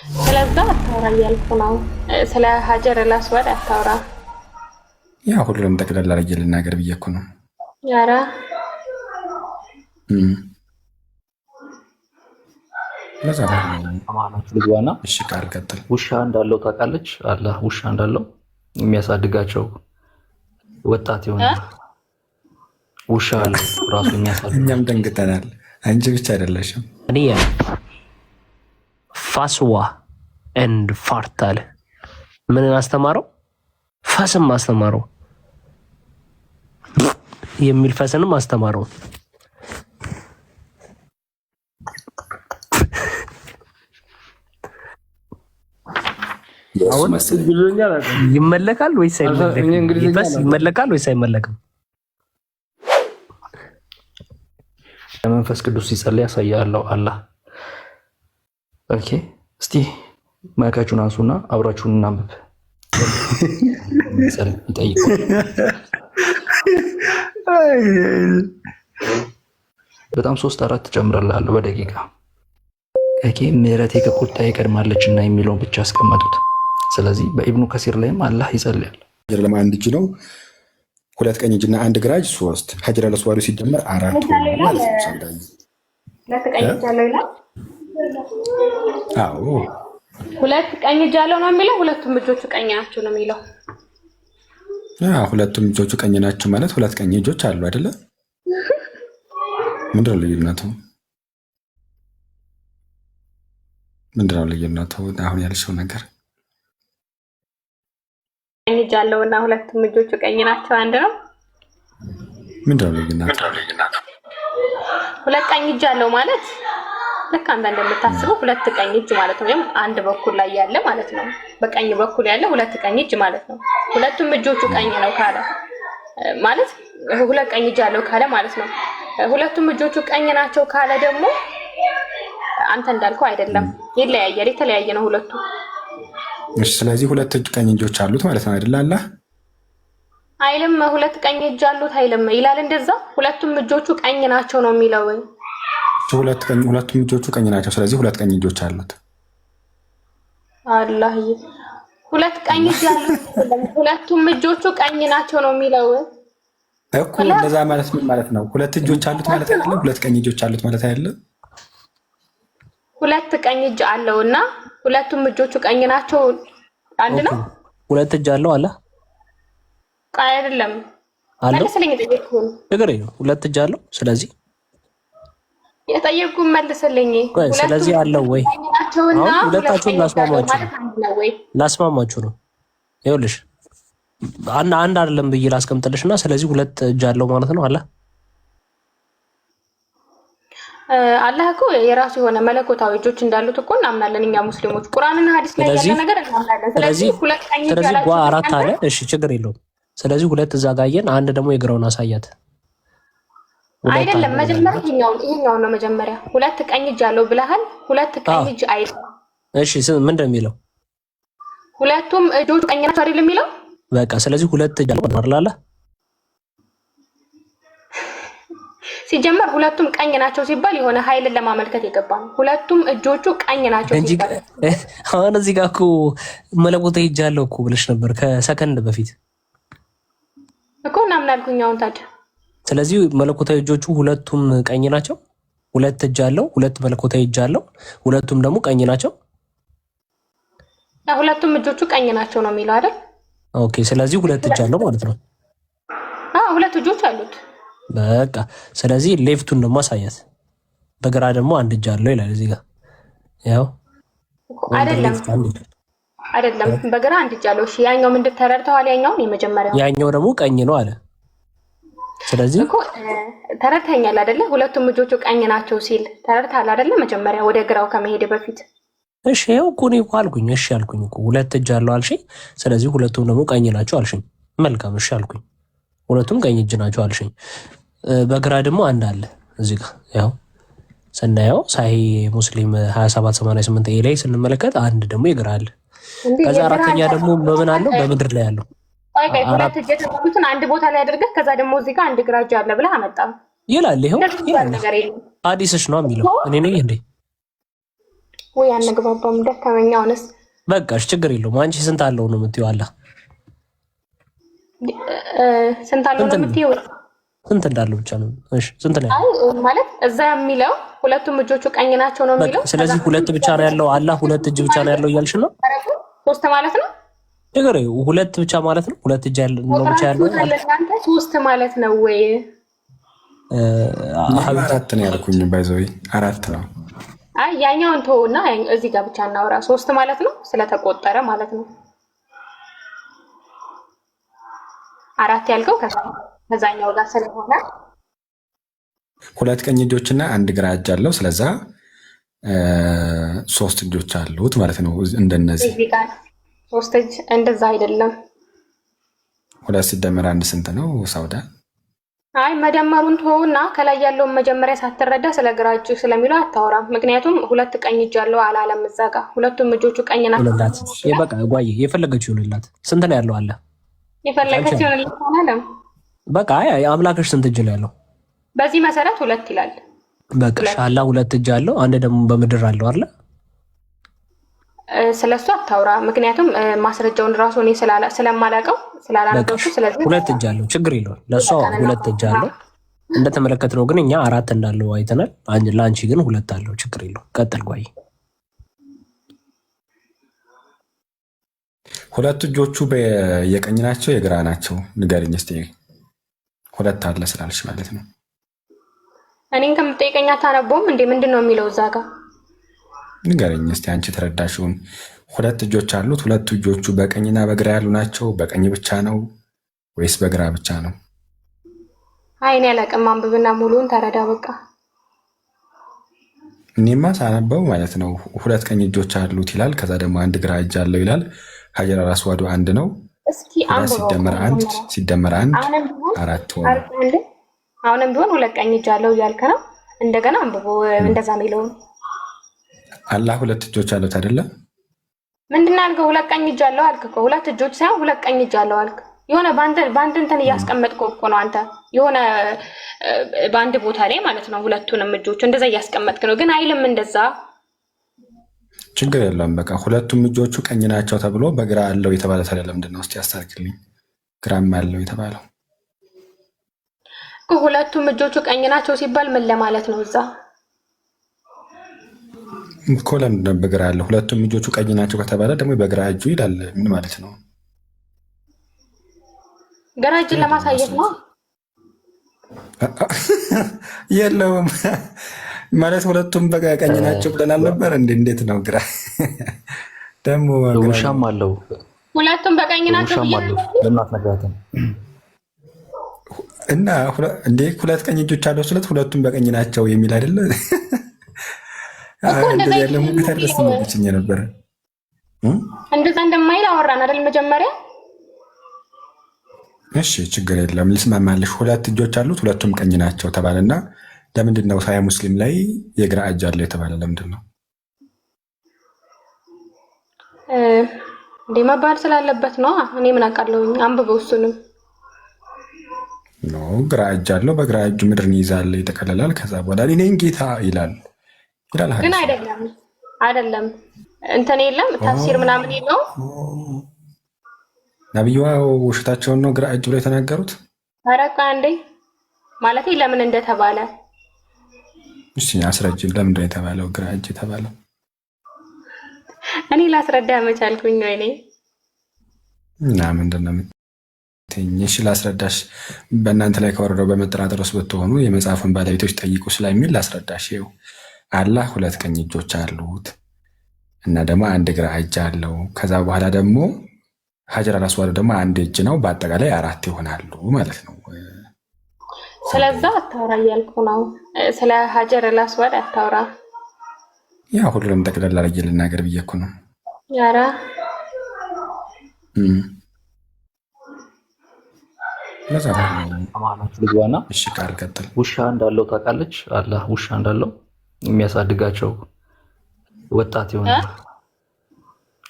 ስለዛ አታውራ እያልኩ ነው። ስለ ሀጀር አልአስወድ አታውራ። ያ ሁሉም ጠቅላላ አድርጌ ልናገር ብዬ እኮ ነው። ኧረ ለዛ አማናችሁ ልግባና እሺ፣ ቃል ቀጥል። ውሻ እንዳለው ታውቃለች። አላህ ውሻ እንዳለው የሚያሳድጋቸው ወጣት የሆነ ውሻ አለ ራሱ የሚያሳድግ። እኛም ደንግጠናል። አንቺ ብቻ አይደለሽም። እኔ ፋስዋ ኤንድ ፋርት አለ። ምንን አስተማረው? ፈስም አስተማረው የሚል ፈስንም አስተማረው። ይመለካል ወይስ አይመለክም? ፈስ ይመለካል ወይስ አይመለክም? ለመንፈስ ቅዱስ ሲጸልይ ያሳያለው አላህ። ኦኬ፣ እስቲ ማይካችሁን አንሱና አብራችሁን እናንብብ። ይጠይቁ። በጣም 3-4 ጨምረላለሁ በደቂቃ። ኦኬ፣ ምህረቴ ከቁጣዬ ቀድማለችና የሚለውን ብቻ አስቀመጡት። ስለዚህ በኢብኑ ከሲር ላይም አላህ ይጸልያል። ሀጀር አንድ እጅ ነው፣ 2 ቀኝ እጅና 1 ግራ እጅ 3። ሀጀር አልአስወዱ ሲደመር 4 ማለት ነው። ሰምዳኝ አዎ፣ 2 ቀኝ እጅ አለው ነው የሚለው። ሁለቱም እጆቹ ቀኝ ናቸው ነው የሚለው። ሁለቱም እጆቹ ቀኝ ናቸው ማለት 2 ቀኝ እጆች አሉ አይደለ? ምንድነው ልዩነቱ? ምንድነው ልዩነቱ? አሁን ያልሽው ነገር ቀኝ እጅ አለው እና ሁለቱም እጆቹ ቀኝ ናቸው አንድ ነው። ምንድነው ልዩነቱ? 2 ቀኝ እጅ አለው ማለት ልክ አንተ እንደምታስበው 2 ቀኝ እጅ ማለት ነው። ወይም አንድ በኩል ላይ ያለ ማለት ነው። በቀኝ በኩል ያለ 2 ቀኝ እጅ ማለት ነው። ሁለቱም እጆቹ ቀኝ ነው ካለ ማለት 2 ቀኝ እጅ አለው ካለ ማለት ነው። ሁለቱም እጆቹ ቀኝ ናቸው ካለ ደግሞ አንተ እንዳልከው አይደለም፣ ይለያያል። የተለያየ ነው ሁለቱ። እሺ፣ ስለዚህ 2 እጅ ቀኝ እጆች አሉት ማለት ነው አይደል? አላህ አይልም 2 ቀኝ እጅ አሉት አይልም ይላል እንደዛ። ሁለቱም እጆቹ ቀኝ ናቸው ነው የሚለው። ሁለቱም እጆቹ ቀኝ ናቸው። ስለዚህ 2 ቀኝ እጆች አሉት። አላህዬ 2 ቀኝ እጅ አሉት፣ ሁለቱም እጆቹ ቀኝ ናቸው ነው የሚለው እኮ። እንደዛ ማለት ምን ማለት ነው? 2 እጆች አሉት ማለት አይደለም? 2 ቀኝ እጆች አሉት ማለት አይደለም? 2 ቀኝ እጅ አለውና ሁለቱም እጆቹ ቀኝ ናቸው አንድ ነው። 2 እጅ አለው አለ አይደለም? መልስልኝ። የጠየቅኩህን ነገር ነው። 2 እጅ አለው። ስለዚህ የጠየቅኩህን መልስልኝ። ስለዚህ አለው ወይ? ናቸውና ሁለታችሁን ላስማማችሁ ነው። ይኸውልሽ አንድ አይደለም ብዬ ላስቀምጥልሽና ስለዚህ 2 እጅ አለው ማለት ነው። አላህ እኮ የራሱ የሆነ መለኮታዊ እጆች እንዳሉት እኮ እናምናለን እኛ ሙስሊሞች። ቁርአንና ሐዲስ ላይ ያለ ነገር እናምናለን። ስለዚህ 2 ቀኝ እጅ አላቸው። 4 አለ። እሺ፣ ችግር የለውም። ስለዚህ 2 እዛ ጋር አየን። አንድ ደግሞ የግራውን አሳያት። አይደለም መጀመሪያ ይሄኛው ነው መጀመሪያ። 2 ቀኝ እጅ አለው ብለሃል። 2 ቀኝ እጅ አይደለም። እሺ፣ ምንድን ነው የሚለው? ሁለቱም እጆቹ ቀኝ ናቸው አይደል የሚለው? በቃ ስለዚህ 2 እጅ አለው አይደል? ሲጀመር ሁለቱም ቀኝ ናቸው ሲባል የሆነ ኃይልን ለማመልከት የገባ ነው። ሁለቱም እጆቹ ቀኝ ናቸው ሲባል አሁን እዚህ ጋር እኮ መለኮታዊ እጅ አለው እኮ ብለሽ ነበር ከሰከንድ በፊት እኮ ምናምን አልኩኝ። አሁን ታዲያ ስለዚህ መለኮታዊ እጆቹ ሁለቱም ቀኝ ናቸው። 2 እጅ አለው፣ 2 መለኮታዊ እጅ አለው፣ ሁለቱም ደግሞ ቀኝ ናቸው። ሁለቱም እጆቹ ቀኝ ናቸው ነው የሚለው አይደል? ኦኬ፣ ስለዚህ 2 እጅ አለው ማለት ነው። 2 እጆች አሉት። በቃ ስለዚህ ሌፍቱን ደግሞ አሳያት። በግራ ደግሞ 1 እጅ አለው ይላል እዚህ ጋር። ያው አይደለም በግራ 1 እጅ አለው። እሺ፣ ያኛው ምንድን ተረድተዋል? ያኛው ደግሞ ቀኝ ነው አለ። ስለዚህ እኮ ተረድተኛል አይደለ? ሁለቱም እጆቹ ቀኝ ናቸው ሲል ተረድተሃል አይደለ? መጀመሪያ ወደ ግራው ከመሄድ በፊት እሺ፣ ይኸው እኮ ነው አልኩኝ። እሺ አልኩኝ እኮ 2 እጅ አለው አልሽኝ። ስለዚህ ሁለቱም ደግሞ ቀኝ ናቸው አልሽኝ። መልካም፣ እሺ አልኩኝ። ሁለቱም ቀኝ እጅ ናቸው አልሽኝ። በግራ ደግሞ 1 አለ እዚህ ጋር። ያው ስናየው ሳሂ ሙስሊም 2788 ላይ ስንመለከት 1 ደግሞ የግራ አለ። ከዛ 4ኛ ደግሞ በምን አለው? በምድር ላይ አለው። 2 እጅ የተባሉትን አንድ ቦታ ላይ አድርገህ ከዛ ደግሞ እዚህ ጋር 1 ግራ እጅ አለ ብለህ አመጣ ይላል። ይኸው ሐዲስሽ ነው የሚለው። እኔ ነኝ እንዴ? ወይ አንግባባም። ደከመኝ አሁንስ። በቃሽ ችግር የለውም። አንቺ ስንት አለው ነው የምትይው? አላ ስንት አለው ነው የምትይው? ስንት እንዳለው ብቻ ነው። እሺ ስንት ነው? አይ ማለት እዛ የሚለው ሁለቱም እጆቹ ቀኝ ናቸው ነው የሚለው። ስለዚህ ሁለት ብቻ ነው ያለው። አላ ሁለት እጅ ብቻ ነው ያለው እያልሽ ነው? ሶስት ማለት ነው። ነገር ሁለት ብቻ ማለት ነው። ሁለት እጅ ያለው ነው ብቻ ያለው ሶስት ማለት ነው ወይ? አራት ነው ያልኩኝ። ባይዘዊ አራት ነው። አይ ያኛውን ተውና እዚህ ጋር ብቻ እናውራ። ሶስት ማለት ነው ስለተቆጠረ ማለት ነው። አራት ያልከው ከዛኛው ጋር ስለሆነ ሁለት ቀኝ እጆችና አንድ ግራ እጅ አለው። ስለዛ ሶስት እጆች አሉት ማለት ነው። እንደነዚህ እዚህ ጋር ሶስት እጅ እንደዛ አይደለም። ሁለት ሲደመር አንድ ስንት ነው ሳውዳ? አይ መደመሩን ተውና ከላይ ያለውን መጀመሪያ ሳትረዳ ስለ ግራ እጅ ስለሚለው አታወራም። ምክንያቱም ሁለት ቀኝ እጅ አለው አላለም። እዛ ጋር ሁለቱም እጆቹ ቀኝ ናቸው። በቃ ጓዬ የፈለገችው ይሁንላት። ስንት ነው ያለው? አለ የፈለገችው ይሁንላት አላለም። በቃ አይ አምላክሽ ስንት እጅ ነው ያለው? በዚህ መሰረት ሁለት ይላል። በቃ ሻላ ሁለት እጅ አለው። አንድ ደግሞ በምድር አለው አይደል? ስለሱ አታውራ። ምክንያቱም ማስረጃውን ራሱ እኔ ስለማላውቀው ስላላነበብኩ፣ ስለዚህ ሁለት እጅ አለው ችግር የለውም። ለሷ ሁለት እጅ አለው እንደተመለከትነው፣ ግን እኛ አራት እንዳለው አይተናል። ለአንቺ ግን ሁለት አለው ችግር የለውም። ቀጥል ጓይ። ሁለት እጆቹ የቀኝ ናቸው የግራ ናቸው? ንገሪኝ እስኪ። ሁለት አለ ስላልሽ ማለት ነው። እኔን ከምትጠይቀኝ አታነበውም እንዴ? ምንድን ነው የሚለው እዛ ጋር? ንገረኝ እስኪ አንቺ ተረዳሽውን። ሁለት እጆች አሉት። ሁለቱ እጆቹ በቀኝና በግራ ያሉ ናቸው? በቀኝ ብቻ ነው ወይስ በግራ ብቻ ነው? አይ እኔ አላውቅም። አንብብና ሙሉውን ተረዳ በቃ። እኔማ ሳነበው ማለት ነው ሁለት ቀኝ እጆች አሉት ይላል። ከዛ ደግሞ አንድ ግራ እጅ አለው ይላል። ሀጀር አስዋዱ አንድ ነው። እስኪ ሲደመር አንድ አራት ሆነ። አሁንም ቢሆን ሁለት ቀኝ እጅ አለው እያልክ ነው። እንደገና አንብቦ እንደዛ የሚለውን አላህ ሁለት እጆች አሉት አይደለ? ምንድን ነው ያልከው? ሁለት ቀኝ እጅ አለው አልክ እኮ። ሁለት እጆች ሳይሆን ሁለት ቀኝ እጅ አለው አልክ። የሆነ በአንድ እንትን እያስቀመጥከው እኮ ነው አንተ። የሆነ በአንድ ቦታ ላይ ማለት ነው ሁለቱንም እጆች እንደዛ እያስቀመጥክ ነው። ግን አይልም እንደዛ። ችግር የለውም በቃ ሁለቱም እጆቹ ቀኝ ናቸው ተብሎ በግራ አለው የተባለ ታዲያ ለምንድን ነው? እስኪ ያስታርክልኝ። ግራም አለው የተባለው ሁለቱም እጆቹ ቀኝ ናቸው ሲባል ምን ለማለት ነው? እዛ እኮ ለምንድን ነው በግራ ያለው? ሁለቱም እጆቹ ቀኝ ናቸው ከተባለ ደግሞ በግራ እጁ ይላል። ምን ማለት ነው? ግራ እጅን ለማሳየት ነው። የለውም ማለት ሁለቱም በቀኝ ናቸው ብለናል ነበር። እንዴት ነው ግራ ደግሞ? ውሻም አለው። ሁለቱም በቀኝ ናቸው ለእናት ነግራትን እና እንዴ ሁለት ቀኝ እጆች አለው ስለት ሁለቱም በቀኝ ናቸው የሚል አይደለ? እንደዚህ ያለ ሙግት አድረስ ነው ነበር። እንደዛ እንደማይል አወራን አይደል መጀመሪያ? እሺ ችግር የለም ልስማማልሽ። ሁለት እጆች አሉት ሁለቱም ቀኝ ናቸው ተባለና ለምንድን ነው ሳያ ሙስሊም ላይ የግራ እጅ አለው የተባለ? ለምንድን ነው እንዴ? መባል ስላለበት ነው። እኔ ምን አውቃለሁኝ? አንብበው እሱንም ኖ ግራ እጅ አለው። በግራ እጁ ምድርን ይዛል፣ ይጠቀልላል። ከዛ በኋላ እኔ ነኝ ጌታ ይላል። ግን አይደለም እንትን የለም ተፍሲር ምናምን የለው። ነብዩዋ ውሸታቸውን ነው ግራ እጅ ብሎ የተናገሩት። አረቃ እንዴ ማለት ለምን እንደተባለ እሺ አስረጅን። ለምን ነው የተባለው ግራ እጅ የተባለው? እኔ ላስረዳ መቻልኩኝ ነው እኔ እና ምንድነው ትንሽ ላስረዳሽ። በእናንተ ላይ ከወረደው በመጠራጠር ውስጥ ብትሆኑ የመጽሐፉን ባለቤቶች ጠይቁ ስለሚል ላስረዳሽ። ይኸው አላህ ሁለት ቀኝ እጆች አሉት እና ደግሞ አንድ ግራ እጅ አለው። ከዛ በኋላ ደግሞ ሀጀር አልአስዋድ ደግሞ አንድ እጅ ነው። በአጠቃላይ አራት ይሆናሉ ማለት ነው። ስለዛ አታውራ እያልኩ ነው። ስለ ሀጀር አልአስዋድ አታውራ። ያ ሁሉንም ጠቅላላ አድርጌ ልናገር ብዬ እኮ ነው። ኧረ ልግባና እሺ ቃል ቀጥል። ውሻ እንዳለው ታውቃለች። አላህ ውሻ እንዳለው የሚያሳድጋቸው ወጣት የሆነ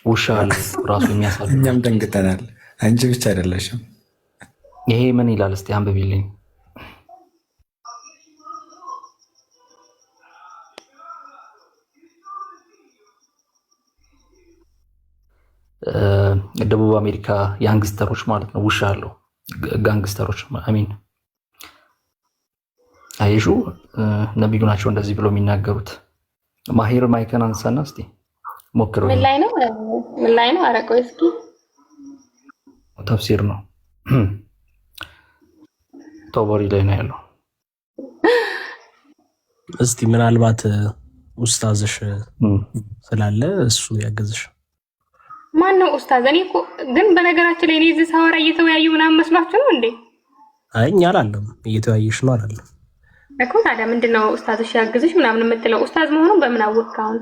ውሻ አለ ራሱ የሚያሳድግ። እኛም ደንግጠናል። አንቺ ብቻ አይደለሽም። ይሄ ምን ይላል እስቲ አንብቢልኝ። ደቡብ አሜሪካ ያንግስተሮች ማለት ነው ውሻ አለው ጋንግስተሮች አሚን አይሹ ነብዩ ናቸው እንደዚህ ብሎ የሚናገሩት። ማሂር ማይከን አንሳና እስቲ ሞክረው። ምን ላይ ነው አረቀው እስኪ ተፍሲር ነው ቶበሪ ላይ ነው ያለው። እስቲ ምናልባት ኡስታዝሽ ስላለ እሱ ያገዝሽ። ማን ነው ኡስታዝ? እኔ እኮ ግን በነገራችን ላይ እኔ እዚህ ሳወራ እየተወያዩ ምናምን መስሏችሁ ነው እንዴ? አይ እኛ አላለም እየተወያየሽ ነው አላለም እኮ። ታዲያ ምንድነው ኡስታዝሽ ያግዝሽ ምናምን የምትለው? ኡስታዝ መሆኑን በምን አወቅህ አሁን?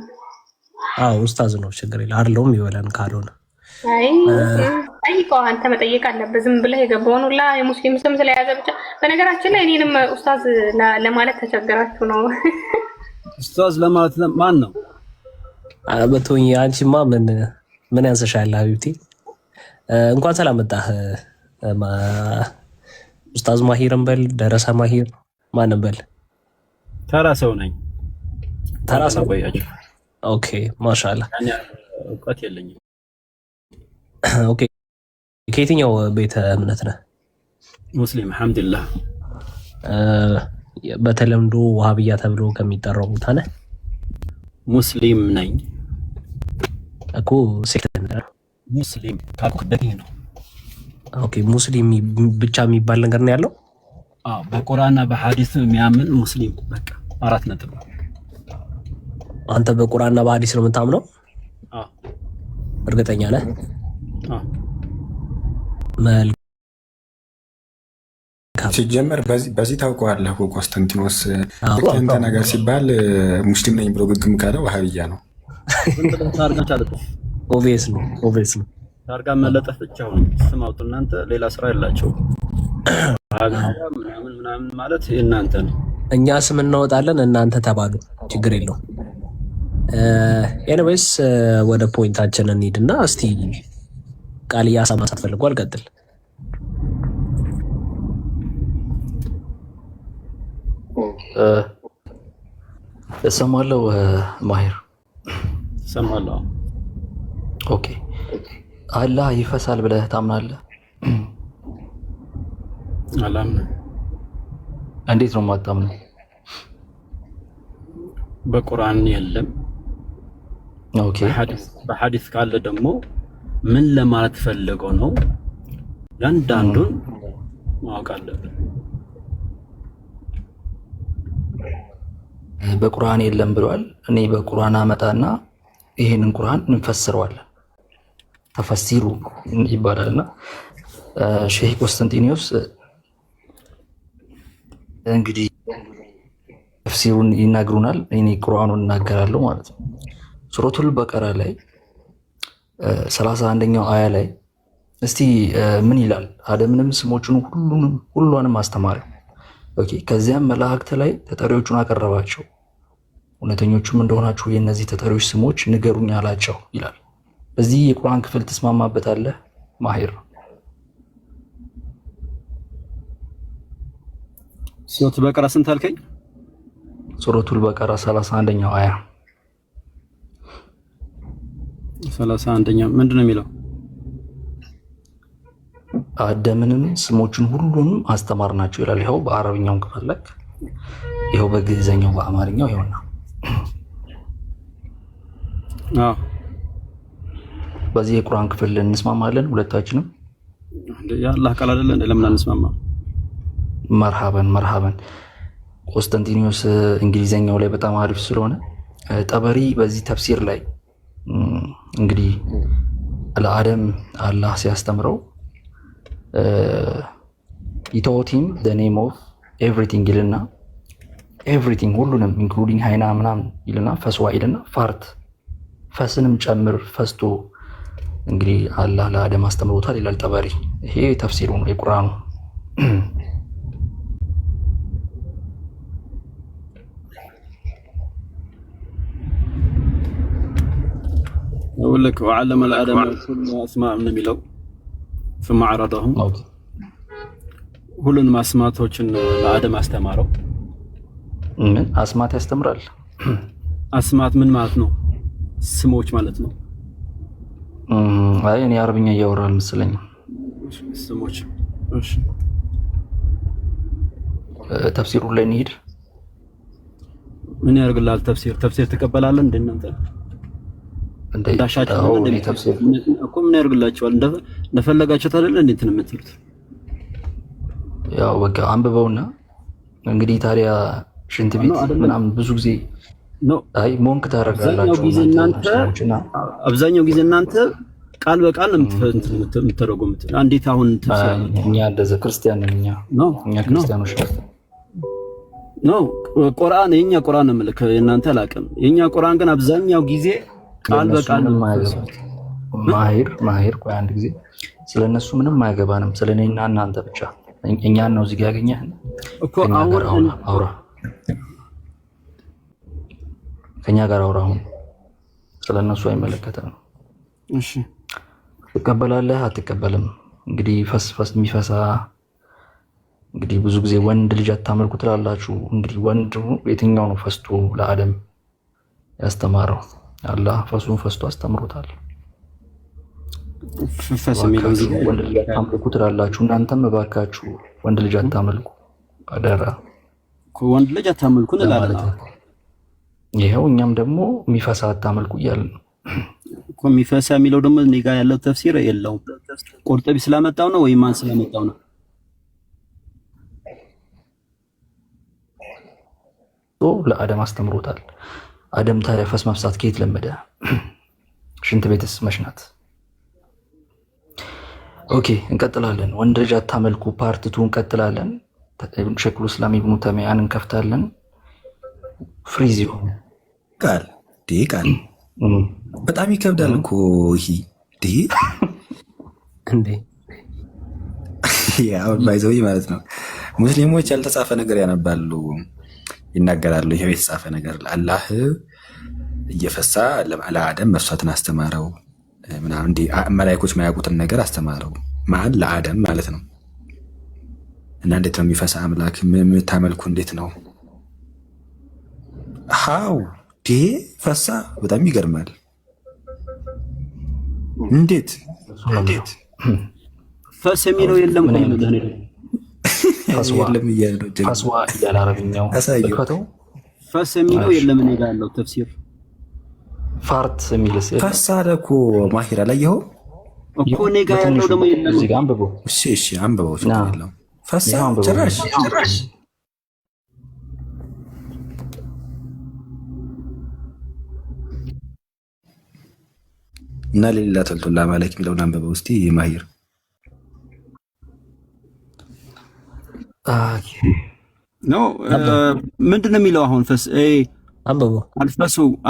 አዎ ኡስታዝ ነው ችግር የለም አይደለም ይበላን ካልሆነ አይ ጠይቀው። አንተ መጠየቅ አለብህ። ዝም ብለህ የገባውን ሁላ የሙስሊም ስም ስለያዘ ብቻ። በነገራችን ላይ እኔንም ኡስታዝ ለማለት ተቸገራችሁ ነው። ኡስታዝ ለማለት ማን ነው? በቶኝ አንቺማ ምን ያንሰሻል ሀቢብቲ? እንኳን ሰላም መጣህ ኡስታዝ ማሂርን በል ደረሰ ማሂር ማንም በል። ተራ ሰው ነኝ። ተራ ሰው ቆያችሁ። ኦኬ ማሻአላ። እውቀት የለኝም። ኦኬ ከየትኛው ቤተ እምነት ነህ? ሙስሊም አልሐምዱሊላህ። በተለምዶ ዋሃብያ ተብሎ ከሚጠራው ቦታ ነህ? ሙስሊም ነኝ እኮ ሴክት ነህ? ሙስሊም ካልኩበት ነው። ኦኬ ሙስሊም ብቻ የሚባል ነገር ነው ያለው? አዎ በቁርአንና በሐዲስ የሚያምን ሙስሊም በቃ 4 ነጥብ። አንተ በቁርአንና በሐዲስ ነው የምታምነው? አዎ እርግጠኛ ነህ? አዎ ሲጀመር በዚህ ታውቀዋለህ እኮ ኮንስታንቲኖስ እንተ ነገር ሲባል ሙስሊም ነኝ ብሎ ግግም ካለ ዋሃብያ ነው። ኦቪየስ ነው ታርጋ መለጠፍ ብቻው ነው። ስም አውጡ እናንተ፣ ሌላ ስራ የላቸው። ምናምን ማለት እናንተ ነው። እኛ ስም እናወጣለን እናንተ ተባሉ፣ ችግር የለውም። ኤኒዌይስ ወደ ፖይንታችን እንሂድና እስቲ ቃል እያሳማሳት ፈልጓል። ቀጥል። እሰማለሁ ማሂር እሰማለሁ። ኦኬ አላህ ይፈሳል ብለህ ታምናለህ? አላምንም። እንዴት ነው የማታምነው? በቁርአን የለም። ኦኬ በሐዲስ ካለ ደግሞ ምን ለማለት ፈልገው ነው? ያንዳንዱን ማወቅ አለብን። በቁርአን የለም ብሏል። እኔ በቁርአን አመጣና ይሄንን ቁርአን እንፈስረዋለን። ተፈሲሩ ይባላልና ሼህ ኮንስታንቲኖስ እንግዲህ ተፍሲሩን ይናገሩናል። እኔ ቁርአኑን እናገራለሁ ማለት ነው። ሱረቱል በቀራ ላይ 31ኛው አያ ላይ እስቲ ምን ይላል? አደምንም ስሞቹን ሁሉንም አስተማረ። ኦኬ ከዚያም መላእክት ላይ ተጠሪዎቹን አቀረባቸው። እውነተኞቹም እንደሆናችሁ የእነዚህ ተጠሪዎች ስሞች ንገሩኝ አላቸው ይላል። በዚህ የቁርአን ክፍል ትስማማበታለህ ማሂር? ሱረቱል በቀራ ስንት አልከኝ? ሱረቱል በቀራ 31ኛው አያ 31ኛው ምንድነው የሚለው? አደምንም ስሞቹን ሁሉንም አስተማርናቸው ይላል። ይኸው በአረብኛው ክፍል ላይ ይኸው በግዕዘኛው በአማርኛው ይኸውና። አዎ በዚህ የቁርአን ክፍል እንስማማለን ሁለታችንም? የአላህ ቃል አይደለ እንዴ? ለምን አንስማማ? መርሃበን ኮንስታንቲኖስ እንግሊዘኛው ላይ በጣም አሪፍ ስለሆነ ጠበሪ በዚህ ተፍሲር ላይ እንግዲህ ለአደም አላህ ሲያስተምረው he taught him the name of everything ይልና everything ሁሉንም including ሃይና ምናምን ይልና ፈስዋ ይልና ፋርት ፈስንም ጨምር ፈስቶ እንግዲህ አላህ ለአደም አስተምሮታል ይላል ጠበሪ። ይሄ ተፍሲሩ ነው የቁርአኑ። ولك وعلم الآدم كل أسماء من የሚለው ثم عرضهم ሁሉንም አስማቶችን ለአደም አስተማረው። ምን አስማት ያስተምራል? አስማት ምን ማለት ነው? ስሞች ማለት ነው። አይ እኔ አረብኛ እያወራ አልመሰለኝም። ስሞች እሺ ተፍሲሩ ላይ እንሂድ። ምን ያደርግልሃል? ተፍሲር ትቀበላለህ? እንደናንተ እንዳሻቸው ነው እንዴ? ተፍሲር እኮ ምን ያደርግላችኋል? እንደፈለጋችሁት አይደለ እንዴት ነው የምትሉት? ያው በቃ አንብበውና እንግዲህ ታዲያ ሽንት ቤት ምናምን ብዙ ጊዜ አይ ሞንክ ታደርጋላችሁ። አብዛኛው ጊዜ እናንተ ቃል በቃል የምትተረጉሙት እንዴት? አሁን እኛ እንደዛ ክርስቲያን ነን። እኛ ክርስቲያኖች ነው። ቁርአን የኛ ቁርአን ነው የምልህ፣ የእናንተ አላውቅም። የኛ ቁርአን ግን አብዛኛው ጊዜ ቃል በቃል ነው። ማሂር ቆይ አንድ ጊዜ ስለነሱ ምንም አያገባንም። ስለኔና እናንተ ብቻ እኛን ነው እዚህ ጋር ያገኘህ እኮ። አውራ ከኛ ጋር አውራ። አሁን ስለነሱ አይመለከተንም። እሺ ትቀበላለህ አትቀበልም? እንግዲህ ፈስ የሚፈሳ እንግዲህ ብዙ ጊዜ ወንድ ልጅ አታመልኩ ትላላችሁ። እንግዲህ ወንድ የትኛው ነው ፈስቶ ለአደም ያስተማረው? አላህ ፈሱን ፈስቶ አስተምሮታል። ፈስ የሚለው ወንድ ልጅ አታመልኩ ትላላችሁ። እናንተም እባካችሁ ወንድ ልጅ አታመልኩ አደራ። ወንድ ልጅ አታመልኩ እንላለን። ይሄው እኛም ደግሞ የሚፈሳ አታመልኩ እያልን ነው እኮ። የሚፈሳ የሚለው ደግሞ እኔ ጋር ያለው ተፍሲር የለውም። ቁርጥቢ ስላመጣው ነው ወይ ማን ስላመጣው ነው? ለአደም አስተምሮታል። አደም ታዲያ ፈስ መፍሳት ከየት ለመደ? ሽንት ቤትስ መሽናት? ኦኬ እንቀጥላለን። ወንድ ልጅ አታመልኩ ፓርት 2 እንቀጥላለን። ሸይኹል ኢስላም ኢብኑ ተይሚያን እንከፍታለን። ፍሪዝ ይሁን ቃል በጣም ይከብዳል እኮ ይሄ እንዴ ያው ባይዘው ማለት ነው። ሙስሊሞች ያልተጻፈ ነገር ያነባሉ፣ ይናገራሉ። ይሄ የተጻፈ ነገር አላህ እየፈሳ ለአደም መፍሳትን አስተማረው ምናምን እንዴ መላእክቶች ማያውቁትን ነገር አስተማረው ማን ለአደም ማለት ነው። እና እንዴት ነው የሚፈሳ አምላክ የምታመልኩ? እንዴት ነው ሃው ፈሳ? በጣም ይገርማል። እንዴት ፈስ የሚለው የለም እኮ የለም እያለ ፈስዋ እያለ አረብኛው ፈስ የሚለው የለም። እኔ ጋር ያለው ተፍሲር ፋርት የሚልስ ፈሳ እኮ ማሂራ ላይ ይኸው እኮ እኔ ጋር ያለው ደግሞ የለም። እዚህ ጋር አንብበው። እሺ አንብበው። ችግር የለውም። ፈሳ ጭራሽ እና ሌላ ተልቶላ ማለክ የሚለውን አንብበው እስቲ ማሂር። ኖ ምንድን ነው የሚለው አሁን? ፈስ አንብበው።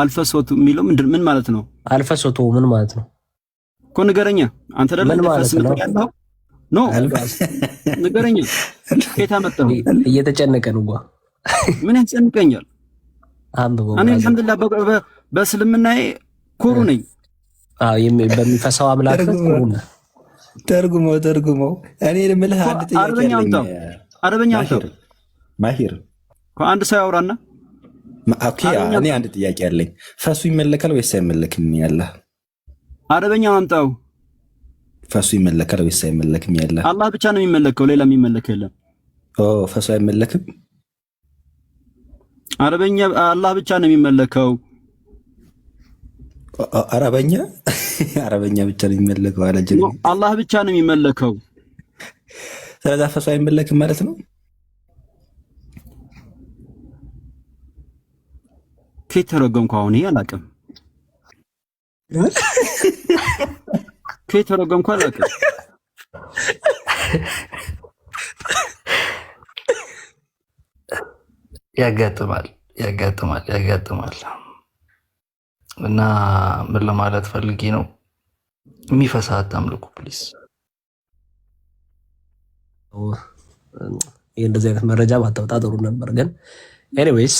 አልፈሶቱ የሚለው ምን ማለት ነው? አልፈሶቱ ምን ማለት ነው እኮ ንገረኛ። አንተ ደግሞ ፈስ ነው ያለው። ኖ ንገረኛ። ከየት አመጣው? እየተጨነቀ ነው ጓ ምን ያስጨንቀኛል? አንብበው። እኔ አልሐምዱሊላህ በእስልምናዬ ኩሩ ነኝ። በሚፈሳው አምላክ ተርጉመው። እኔ ልምልህ አንድ ጥያቄ አለኝ። አረበኛ ማሂር አንድ ሰው ያውራና። ኦኬ እኔ አንድ ጥያቄ አለኝ። ፈሱ ይመለካል ወይስ አይመለክም? ያለ አረበኛ አምጣው። ፈሱ ይመለካል ወይስ አይመለክም? ያለ አላህ ብቻ ነው የሚመለከው፣ ሌላ የሚመለክ የለም። ፈሱ አይመለክም። አረበኛ አላህ ብቻ ነው የሚመለከው። አረበኛ ብቻ ነው የሚመለከው አለ ጀነ። አላህ ብቻ ነው የሚመለከው። ስለዚህ ፈሱ አይመለክም ማለት ነው። ከየት ተረጎምኩ? አሁን ይሄ አላውቅም። ከየት ተረጎምኩ? አላውቅም። ያጋጥማል። እና ምን ለማለት ፈልጌ ነው፣ የሚፈሳ አታምልኩ ፕሊስ። እንደዚህ አይነት መረጃ ባታወጣ ጥሩ ነበር። ግን ኤኒዌይስ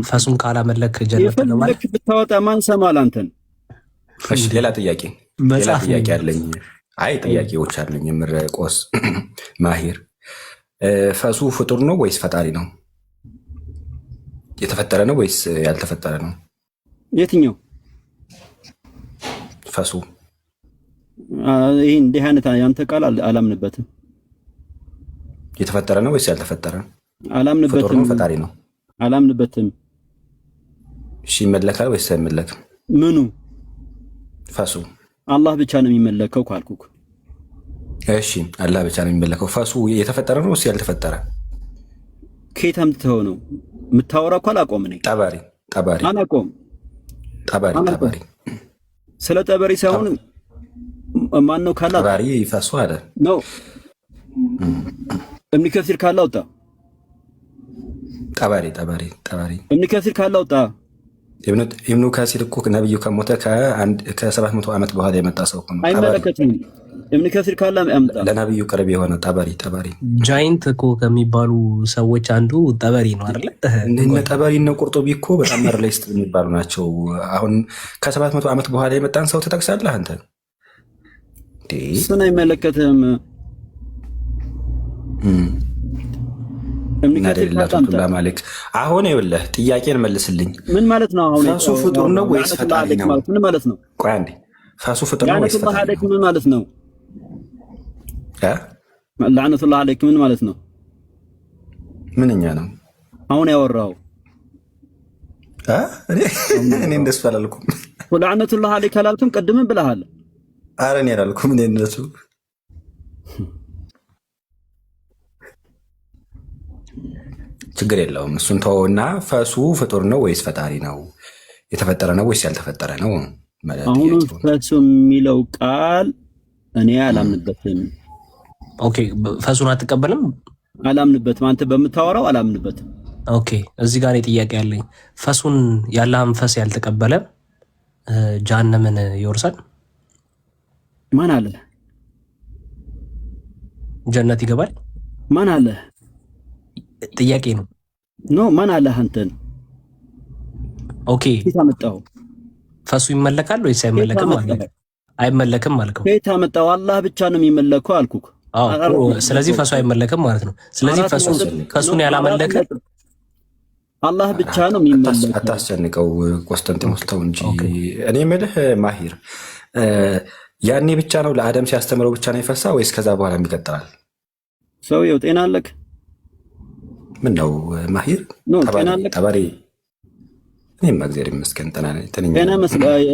ፈሱን ካላመለክ ጀነት ለማለት ብታወጣ ማን ሰማል አንተን? እሺ ሌላ ጥያቄ አለኝ። አይ ጥያቄዎች አሉኝ። የምረቆስ ማሂር ፈሱ ፍጡር ነው ወይስ ፈጣሪ ነው? የተፈጠረ ነው ወይስ ያልተፈጠረ ነው? የትኛው ፈሱ? ይሄ እንዲህ አይነት ያንተ ቃል አላምንበትም። የተፈጠረ ነው ወይስ ያልተፈጠረ? አላምንበትም። ፍጡር ነው ፈጣሪ ነው? አላምንበትም። እሺ ይመለካል ወይስ አይመለክም? ምኑ? ፈሱ አላህ ብቻ ነው የሚመለከው ካልኩክ። እሺ አላህ ብቻ ነው የሚመለከው። ፈሱ የተፈጠረ ነው ወይስ ያልተፈጠረ? ከየት አምጥተኸው ነው የምታወራው? እኮ አላቆም ነኝ። ጠባሪ አላቆም። ጠባሪ ስለ ጠበሪ ሳይሆን ማን ነው ካላ ጠባሪ ፈሱ አለ ነው። እብን ከሲር ካላ ወጣ። ጠባሪ እብን ከሲር ካላ ወጣ። ኢብኑ ከሲር እኮ ነብዩ ከሞተ ከ700 ዓመት በኋላ የመጣ ሰው ነው። አይመለከትም። እብን ከሲር ካላ ያምጣ። ለነብዩ ቅርብ የሆነ ጠባሪ ጃይንት እኮ ከሚባሉ ሰዎች አንዱ ጠበሪ ነው አይደል? እነ ጠበሪ እና ቁርጡቢ እኮ በጣም መርሌስት የሚባሉ ናቸው። አሁን ከ700 ዓመት በኋላ የመጣን ሰው ትጠቅሳለህ አንተ? እሱን አይመለከትም። ማለክ አሁን ይኸውልህ ጥያቄን መልስልኝ። ምን ማለት ነው? አሁን ፈሱ ፍጡር ነው ወይስ ፈጣሪ ነው? ምን ማለት ነው? ቆይ አንዴ፣ ፈሱ ፍጡር ነው ወይስ ፈጣሪ ነው? ምን ማለት ነው? ለዓነቱላህ አለይክ ምን ማለት ነው? ምንኛ ነው አሁን ያወራው? እኔ እንደሱ አላልኩም። ለዓነቱላህ አለይክ አላልኩም? ቀድመን ብለሃል። ኧረ እኔ አላልኩም። እኔ እንደሱ ችግር የለውም። እሱን ተወውና ፈሱ ፍጡር ነው ወይስ ፈጣሪ ነው? የተፈጠረ ነው ወይስ ያልተፈጠረ ነው? አሁን ፈሱ የሚለው ቃል እኔ አላምንበትም። ኦኬ፣ ፈሱን አትቀበልም? አላምንበትም። አንተ በምታወራው አላምንበትም። ኦኬ፣ እዚህ ጋር ጥያቄ ያለኝ ፈሱን ያለህን ፈስ ያልተቀበለ ጀሃነምን ይወርሳል? ማን አለ? ጀነት ይገባል? ማን አለ? ጥያቄ ነው። ማን አለ? አንተን ኦኬ፣ ታመጣው። ፈሱ ይመለካል ወይስ አይመለክም? አይመለክም አልከው። ከየት አመጣው? አላህ ብቻ ነው የሚመለከው አልኩክ። ስለዚህ ፈሱ አይመለክም ማለት ነው። ስለዚህ ፈሱን ያላመለከ አላህ ብቻ ነው የሚመለከው። አታስጨንቀው ቆስጠንጢኖስ ተው እንጂ። እኔ የምልህ ማሂር ያኔ ብቻ ነው ለአደም ሲያስተምረው ብቻ ነው የፈሳ ወይስ ከዛ በኋላ ይቀጥላል? ሰውየው ጤና አለክ? ምን ነው ማሂር ጠባሪ? እኔም እግዚአብሔር ይመስገን ጤና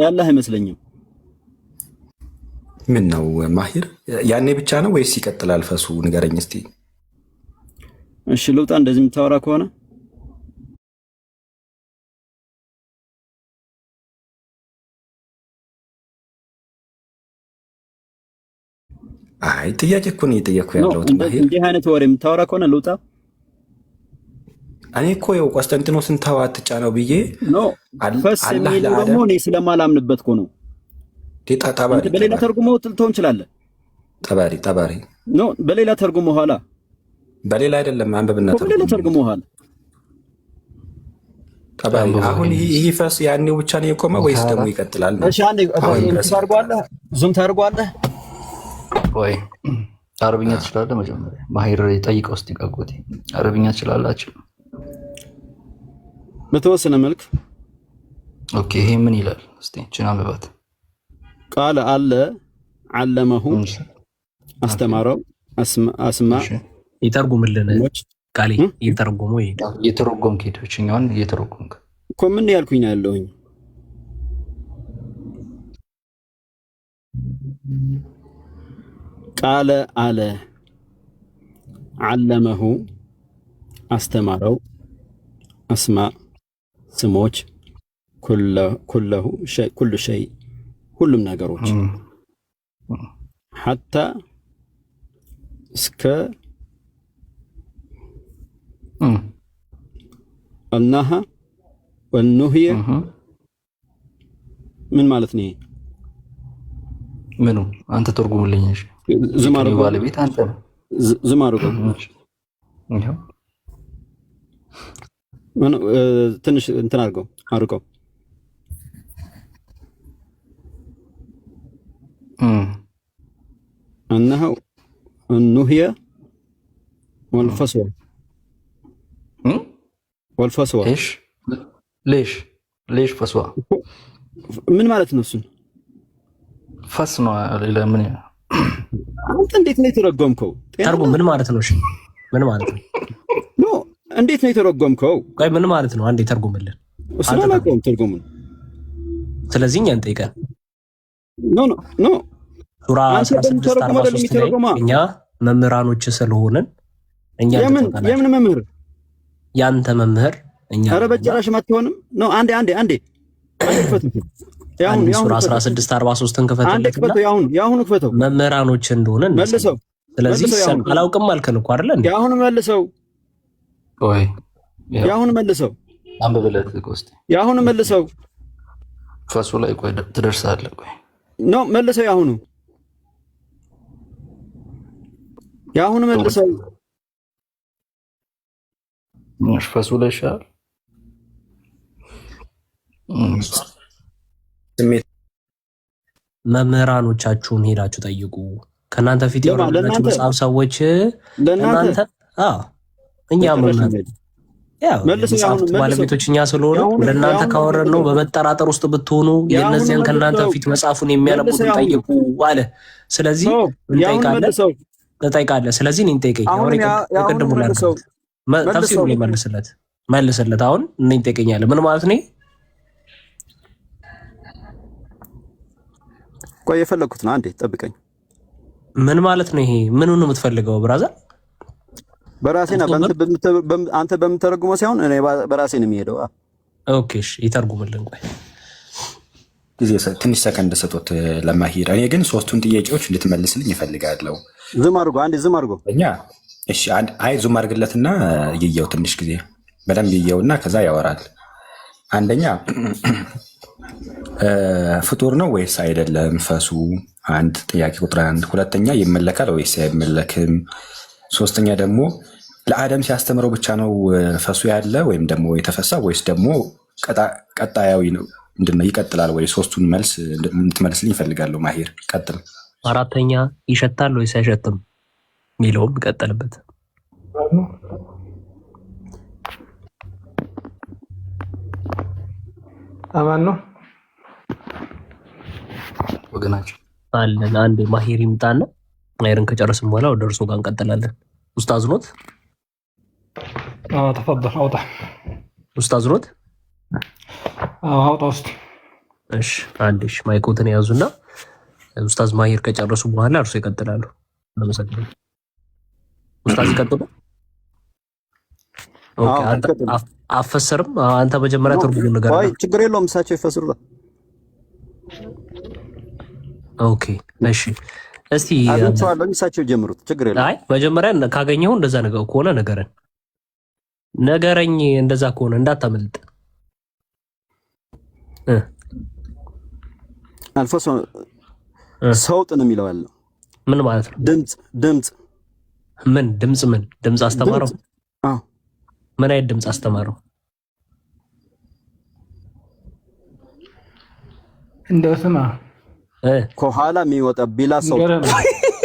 ያለህ አይመስለኝም። ምን ነው ማሂር ያኔ ብቻ ነው ወይስ ይቀጥላል ፈሱ? ንገረኝ እስቲ። እሺ ልውጣ እንደዚህ የምታወራ ከሆነ አይ ጥያቄ እኮ ነው እየጠየኩ ያለሁት ማሂር። እንዲህ አይነት ወሬ የምታወራ ከሆነ ልውጣ። እኔ እኮ ያው ቆስጠንጢኖስን ተው አትጫነው ብዬ ፈስ የሚለው ደግሞ እኔ ስለማላምንበት እኮ ነው። በሌላ ተርጉመው ልትሆን እንችላለን። ጠባሪ በሌላ ተርጉመው ኋላ በሌላ አይደለም አንበብና በሌላ ተርጉመው ኋላ ጠባሪ። አሁን ይሄ ፈስ ያኔው ብቻ ነው የቆመው ወይስ ደግሞ ይቀጥላል? እሺ አንዴ ዙም ታርጓለህ ወይ? አረብኛ ትችላለህ? መጀመሪያ ማሂር ጠይቀው እስቲ ቀጎቴ አረብኛ ትችላላችሁ? በተወሰነ መልክ። ኦኬ፣ ይሄ ምን ይላል እስቲ ጭና መባት ቃል አለ ዓለመሁ አስተማረው አስማ ይተርጉምልን ቃል ይተርጉሙ እየተረጎም ኬቶችኛውን እየተረጎምክ እኮ ምን ያልኩኝ ያለሁኝ ቃለ አለ ዓለመሁ አስተማረው አስማ ስሞች ኩሉ ሸይ ሁሉም ነገሮች ሐታ እስከ አናሃ ወኑህየ ምን ማለት ነው? ምኑ አንተ ተርጉምልኝ። እሺ ዝማሩ ባለቤት አንተ ነው። ዝማሩ ትንሽ እንትን አርገው أنها النهية والفسوة والفسوة ليش فسوة من مالت نفسه ፈስ ነው። ሌላ ምን? አንተ እንዴት ነው የተረጎምከው? ተርጉም ምን ማለት ነው? እሺ ምን ማለት ነው? ኖ እንዴት ነው የተረጎምከው? ቆይ ምን ማለት ነው? አንዴ ተርጉምልን። እሱን አላውቀውም ትርጉሙን። ስለዚህ እኛን ጠይቀን ኖ ኖ ኖ ሱራ 16 እኛ መምህራኖች ስለሆንን እኛ የምን መምህር? ያንተ መምህር እኛ። ኧረ በጭራሽ አትሆንም። ኖ አንዴ ያሁን ሱራ 16:43ን ከፈተልክና ያሁን ክፈተው መምህራኖች እንደሆነን መልሰው። ስለዚህ አላውቅም አልከን እኮ አይደል እንዴ? ያሁን መልሰው። ቆይ ያሁን መልሰው። አንብብለት ቆስቲ። ያሁን መልሰው። ፈሱ ላይ ቆይ ትደርሳለህ። ቆይ ኖ መልሰው። ያሁን መልሰው። ፈሱ ላይ ሻል መምህራኖቻችሁን ሄዳችሁ ጠይቁ። ከናንተ ፊት የወረዳችሁ መጽሐፍ ሰዎች እናንተ እኛ ባለቤቶች እኛ ስለሆነ ለእናንተ ካወረን ነው። በመጠራጠር ውስጥ ብትሆኑ የእነዚያን ከእናንተ ፊት መጽሐፉን የሚያነቡትን ጠይቁ አለ። ስለዚህ እንጠይቃለን። ስለዚህ እኔን ጠይቀኝ። ቅድሙ ተፍሲሩ መልስለት። አሁን እኔን ጠይቀኛለህ። ምን ማለት ነው? ቆይ የፈለኩት ነው። አንዴ ጠብቀኝ። ምን ማለት ነው ይሄ? ምኑን ነው የምትፈልገው ብራዘር? በራሴና አንተ በምትተረጉመው ሳይሆን እኔ በራሴ ነው የሚሄደው። ኦኬ እሺ፣ ይተርጉምልን። ቆይ ጊዜ ትንሽ ሰከንድ ሰጥቶት ለማሂር። እኔ ግን ሶስቱን ጥያቄዎች እንድትመልስልኝ ይፈልጋለሁ። ዝም አድርጎ አንዴ ዝም አድርጎ እኛ እሺ፣ አይ ዙም አድርግለትና ይየው ትንሽ ጊዜ በደንብ ይየውና ከዛ ያወራል። አንደኛ ፍጡር ነው ወይስ አይደለም ፈሱ? አንድ ጥያቄ ቁጥር 1። ሁለተኛ ይመለካል ወይስ አይመለክም? ሶስተኛ ደግሞ ለአደም ሲያስተምረው ብቻ ነው ፈሱ ያለ ወይም ደግሞ የተፈሳ ወይስ ደግሞ ቀጣያዊ ነው? ምንድነው ይቀጥላል ወይ? ሶስቱን መልስ እንድትመልስልኝ ይፈልጋለሁ። ማሂር ቀጥል። አራተኛ ይሸታል ወይስ አይሸትም የሚለውም ይቀጥልበት። አማን ነው ወገናችን አለን። አንዴ ማሂር ይምጣና ማሂርን ከጨረስን በኋላ ወደ እርሶ ጋር እንቀጥላለን። ኡስታዝ ኖት? ተፈضل አውጣ። ኡስታዝ ኖት? አውጣ ውስጥ። እሺ አንዴ ማይኮትን ያዙና ኡስታዝ ማሂር ከጨረሱ በኋላ እርሶ ይቀጥላሉ። አመሰግናለሁ። ኡስታዝ ይቀጥሉ። ኦኬ አፈሰርም አንተ መጀመሪያ ትርጉሙን ነገር አይ ችግር የለውም እሳቸው ይፈስሩታ። ኦኬ እሺ እስቲ አጥቷል እሳቸው ጀምሩት። ችግር የለውም። አይ መጀመሪያ ካገኘው እንደዛ ነገር ከሆነ ነገረኝ እንደዛ ከሆነ እንዳታመልጥ። አልፎ ሰውጥ ነው የሚለው ያለው ምን ማለት ነው? ድምጽ ምን ድምጽ አስተማረው? አዎ ምን አይነት ድምጽ አስተማረው? እንደው ስማ ከኋላ የሚወጣ ቢላ ሰው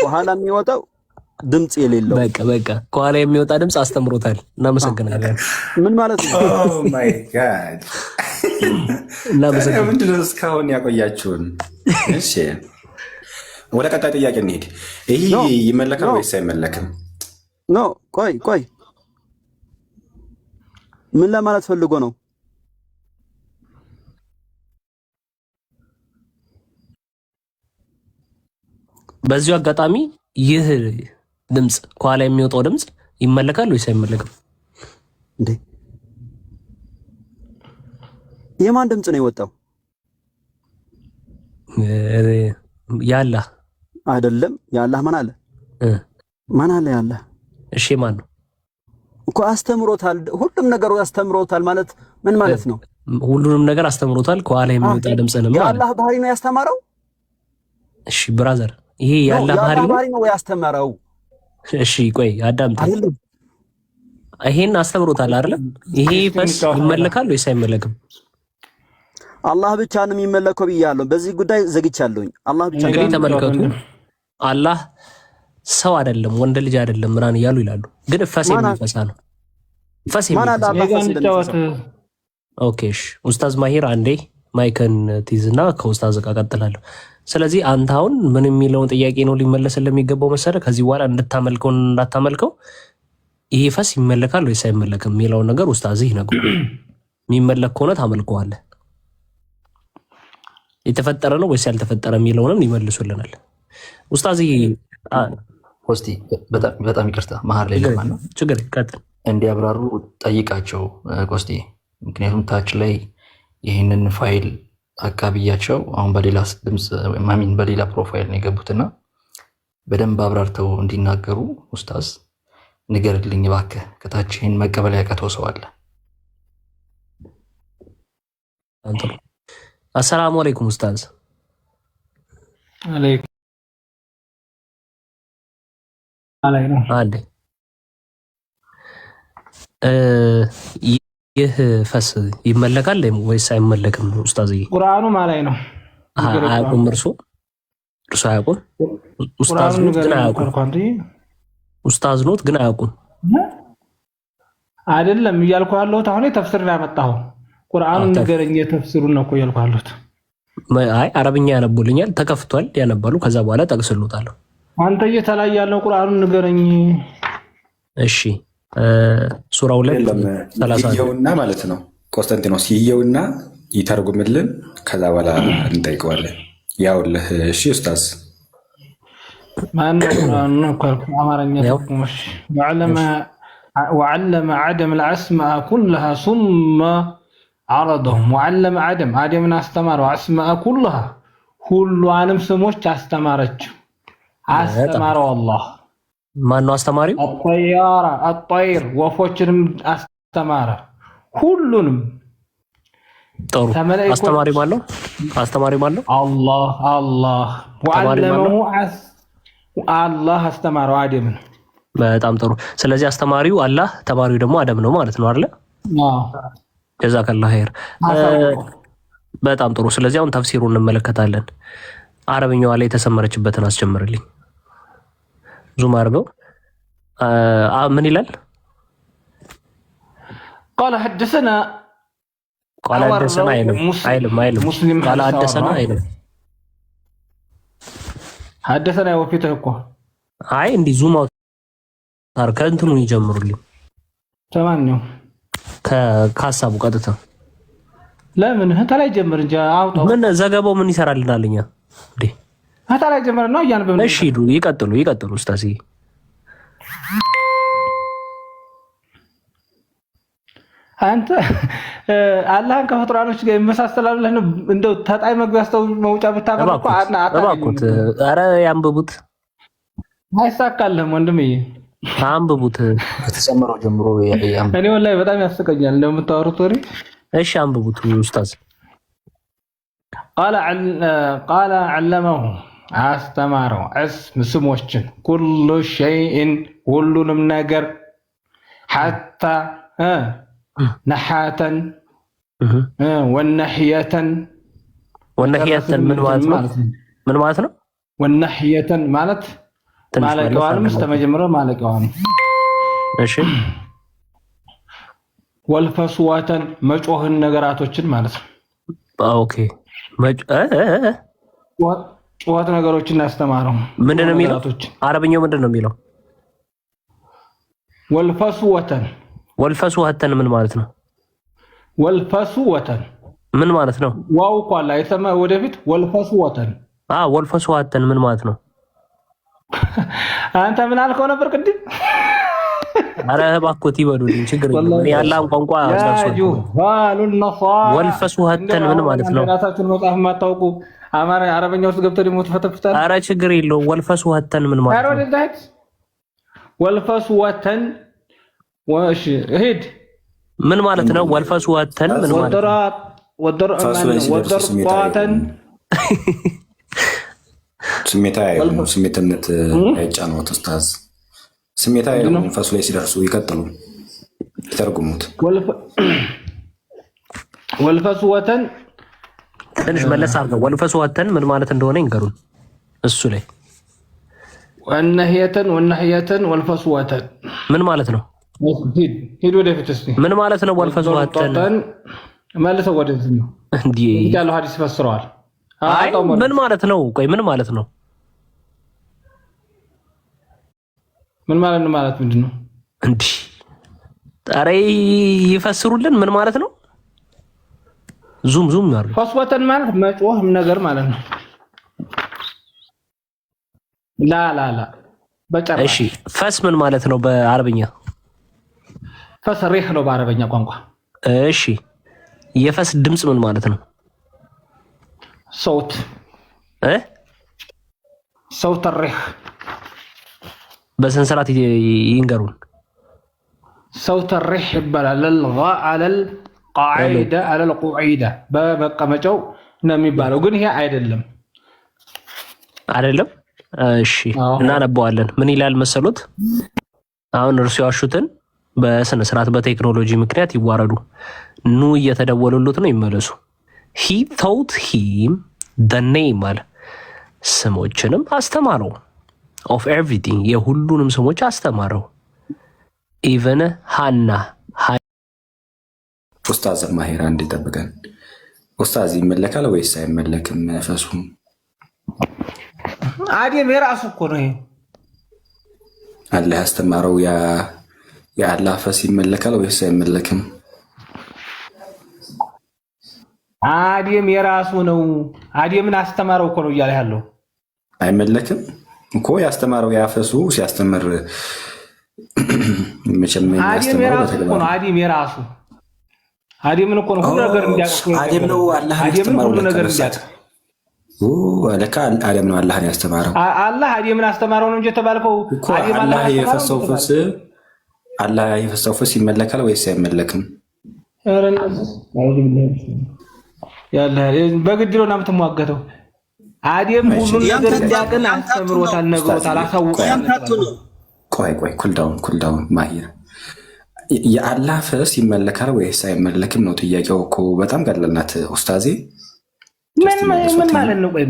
ከኋላ የሚወጣው ድምጽ የሌለው በቃ ከኋላ የሚወጣ ድምጽ አስተምሮታል። እናመሰግናለን። ምን ማለት ነው? ኦ ማይ ጋድ ምንድን ነው እስካሁን ያቆያችሁን? እሺ ወደ ቀጣይ ጥያቄ እንሂድ። ይህ ይመለካል ወይስ አይመለክም? ኖ ቆይ ምን ለማለት ፈልጎ ነው? በዚሁ አጋጣሚ ይህ ድምጽ ከኋላ የሚወጣው ድምጽ ይመለካል ወይስ አይመለክም? እንዴ የማን ድምጽ ነው የወጣው? ያላህ አይደለም። ያላህ ማን አለ? ያላህ። እሺ ማን ነው እኮ አስተምሮታል። ሁሉም ነገር አስተምሮታል ማለት ምን ማለት ነው? ሁሉንም ነገር አስተምሮታል። ከኋላ የሚወጣ ድምጽ ነው ማለት ያላህ ባህሪ ነው ያስተማረው። እሺ ብራዘር ይሄ ያላህ ባህሪ ነው ወይ ያስተማረው? እሺ ቆይ አዳምጥ። ይሄን አስተምሮታል አይደል? ይሄ ፈስ ይመለካል ወይስ አይመለክም? አላህ ብቻ ነው የሚመለከው ብያለሁ። በዚህ ጉዳይ ዘግቻለሁኝ። አላህ ብቻ እንግዲህ ተመልከቱ። አላህ ሰው አይደለም ወንድ ልጅ አይደለም ምናምን እያሉ ይላሉ። ግን ፈስ የሚፈሳ ነው። ፈስ የሚፈሳ ኦኬ። ኡስታዝ ማሂር አንዴ ማይክን ትይዝና ከኡስታዝ ጋር ቀጥላለሁ። ስለዚህ አንተ አሁን ምን የሚለውን ጥያቄ ነው ሊመለስልህ የሚገባው መሰለህ? ከዚህ በኋላ እንድታመልከው እንዳታመልከው ይሄ ፈስ ይመለካል ወይስ አይመለክም የሚለውን ነገር ኡስታዝህ ይነግሩ። የሚመለክ ከሆነ ታመልከዋለህ፣ የተፈጠረ ነው ወይስ ያልተፈጠረ የሚለውንም ይመልሱልናል ኡስታዝህ። ሆስቲ በጣም ይቅርታ መሀል ላይ ለማን ነው ችግር ይቀጥል እንዲያብራሩ ጠይቃቸው ቆስቲ። ምክንያቱም ታች ላይ ይህንን ፋይል አቃብያቸው አሁን በሌላ ድምፅ ማሚን በሌላ ፕሮፋይል ነው የገቡትና በደንብ አብራርተው እንዲናገሩ ኡስታዝ ንገርልኝ እባክህ። ከታች ይህን መቀበል ያቀተው ሰው አለ። አሰላሙ አለይኩም ኡስታዝ። አለይኩም አለ ይህ ፈስ ይመለካል ወይስ አይመለክም ኡስታዝዬ? ቁርአኑ ማላይ ነው። አያውቁም? እርሱ አያውቁም? ኡስታዝ ኖት ግን አያውቁም? ኡስታዝ ኖት ግን አያውቁም? አይደለም እያልኩ ያለሁት አሁን ተፍሲር ላይ ያመጣው ቁርአኑን ንገረኝ ተፍሲሩን ነው እኮ እያልኩ ያለሁት። አይ አረብኛ ያነቡልኛል፣ ተከፍቷል፣ ያነባሉ። ከዛ በኋላ ጠቅስሉታለሁ። አንተ እየተላይ ያለው ቁርአኑን ንገረኝ። እሺ ሱራው ላይ 30 ይየውና ማለት ነው ቆስጠንጢኖስ ይየውና ይተርጉምልን። ከዛ በኋላ እንጠይቀዋለን። ያውልህ እሺ ኡስታዝ ማን ቁርአኑን አማርኛ ተርጉመሽ وعلم عدم الأسماء كلها ثم عرضهم وعلم عدم استمر واسماء كلها ሁሉንም ስሞች አስተማረችው። አስተማረው አላህ። ማን ነው አስተማሪው? አጣይር ወፎችንም አስተማረ ሁሉንም። ጥሩ አስተማሪ ማን ነው? አላህ ወዓለመሁ አላህ አስተማረው አደምን። በጣም ጥሩ። ስለዚህ አስተማሪው አላህ፣ ተማሪው ደግሞ አደም ነው ማለት ነው አይደል? ጀዛከላህ ኸይር። በጣም ጥሩ። ስለዚህ አሁን ተፍሲሩን እንመለከታለን። አረብኛዋ ላይ የተሰመረችበትን አስጀምርልኝ። ዙም አድርገው። ምን ይላል? ቃለ ሐደሰና አይልም። ቃለ ሐደሰና አይልም። ሐደሰና ወፊትህ እኮ አይ እንዲህ ዙም አውት ከእንትኑ ይጀምሩልኝ። ተማንኛው ከሀሳቡ ቀጥታ ለምን ተላይ ጀምር እንጂ አውጣው። ምን ዘገባው ምን ይሰራልናልኛ እንዴ? ተላይ ጀምር ነው እያነበብን። እሺ ይቀጥሉ ኡስታዝ። አንተ አላህን ከፍጡራኖች ጋር ይመሳሰላል ብለህ ነው እንደው ተጣይ መግቢያስተው መውጫ ብታበርኩ እባክዎት። ኧረ ያንብቡት። አይሳካልህም ወንድምዬ፣ አንብቡት። ከተጨመረው ጀምሮ እኔ ወላሂ በጣም ያስቀኛል እንደምታወሩት ወሬ። እሺ አንብቡት ኡስታዝ። ቃለ ዓለመሁ አስተማረው ስሞችን ኩሉ ሸይእን ሁሉንም ነገር ሐታ ነሓተን ወነሕየተን ምን ማለት ነው? ወነሕየተን ማለት ማለቂያዋንም እስተመጀመሪያው ማለቂያዋንም። እሺ ወልፈስዋተን መጮህን ነገራቶችን ማለት ነው። ኦኬ ጩኸት ነገሮችን ያስተማረው ምንድን ነው የሚለው? አረብኛው ምንድን ነው የሚለው? ወልፈስዋተን ምን ማለት ነው? ወልፈስወተን ምን ማለት ነው? ዋው እኮ አለ አይተማ ወደፊት ወልፈስወተን ወልፈስዋተን ምን ማለት ነው? አንተ ምን አልከው ነበር ቅድም? አረ እባክዎት ይበሉልኝ፣ ችግር የለም። እኔ ያላን ቋንቋ አስደርሶ ወልፈስዋተን ምን ማለት ነው? ራሳችሁን መጽሐፍ የማታውቁ አረበኛ ውስጥ ገብተው ደግሞ ተፈተፍታል። አረ ችግር የለውም። ወልፈስዋተን ምን ማለት ነው? ወልፈስወተን ወሽ ሄድ ምን ማለት ነው? ወልፈስዋተን ምን ማለት ነው? ወደርቋተን ስሜትነት አይጫነውት ኡስታዝ። ስሜታዊ ፈሱ ላይ ሲደርሱ ይቀጥሉ፣ ይተርጉሙት። ወልፈስወተን ትንሽ መለስ አድርገው ወልፈስወተን ምን ማለት እንደሆነ ይንገሩን። እሱ ላይ ወነህየተን ወልፈስወተን ምን ማለት ነው? ሂድ ወደፊት እስኪ ምን ማለት ነው? ወልፈስወተን መልሰው ወደፊት ነው እንዴ ያለው ሐዲስ ፈስረዋል። አይ ምን ማለት ነው? ቆይ ምን ማለት ነው? ምን ማለት ነው? ማለት ምንድነው? እንዲህ ኧረ ይፈስሩልን። ምን ማለት ነው? ዙም ያርግ። ፈስወተን ማለት መጮህ ነገር ማለት ነው። ላ በጨራሽ። እሺ ፈስ ምን ማለት ነው በአረብኛ? ፈስ ሪህ ነው በአረበኛ ቋንቋ። እሺ የፈስ ድምጽ ምን ማለት ነው? صوت صوت الريح በሰንሰላት ይንገሩን። صوت الريح ይባላል። الغاء على القاعده على القعيده በመቀመጫው ነው የሚባለው፣ ግን ይሄ አይደለም። እሺ እናነበዋለን። ምን ይላል መሰሉት? አሁን እርሱ ያሹትን በስነ ስርዓት በቴክኖሎጂ ምክንያት ይዋረዱ። ኑ እየተደወሉሉት ነው ይመለሱ። he taught him the name አለ ስሞችንም አስተማረው። of everything የሁሉንም ስሞች አስተማረው። even ሃና ኡስታዝ ማሂራ እንዲጠብቀን። ኡስታዝ ይመለካል ወይስ አይመለክም? ፈሱ አዲም የራሱ እኮ ነው። ይሄ አላህ ያስተማረው የአላህ ፈስ ይመለካል ወይስ አይመለክም? አዲም የራሱ ነው። አዲምን አስተማረው እኮ ነው እያለ ያለው። አይመለክም እኮ ያስተማረው ያፈሱ ሲያስተምር መቼም አዲም የራሱ እኮ ነው። አዲም የራሱ አዲምን እኮ ነው ሁሉ ነገር እንዲያውቅ አዲም ነው አላህ ያስተማረው ሁሉ ነገር እንዲያውቅ ለካ አዲም ነው አላህን ያስተማረው። አላህ አዲምን አስተማረው ነው እንጂ የተባልከው አዲም አላህ የፈሰው ፈስ ይመለካል ወይስ አይመለክም? ያለ በግድ ነው የምትሟገተው። አዲም ሁሉ ነገር እንዲያውቅን አስተምሮታል፣ ነግሮታል፣ አሳውቆታል። ቆይ ኩልዳውን ማሂር የአላህ ፈስ ይመለካል ወይስ አይመለክም ነው ጥያቄው እኮ። በጣም ቀላል ናት ኡስታዜ። ምን ማለት ነው? ቆይ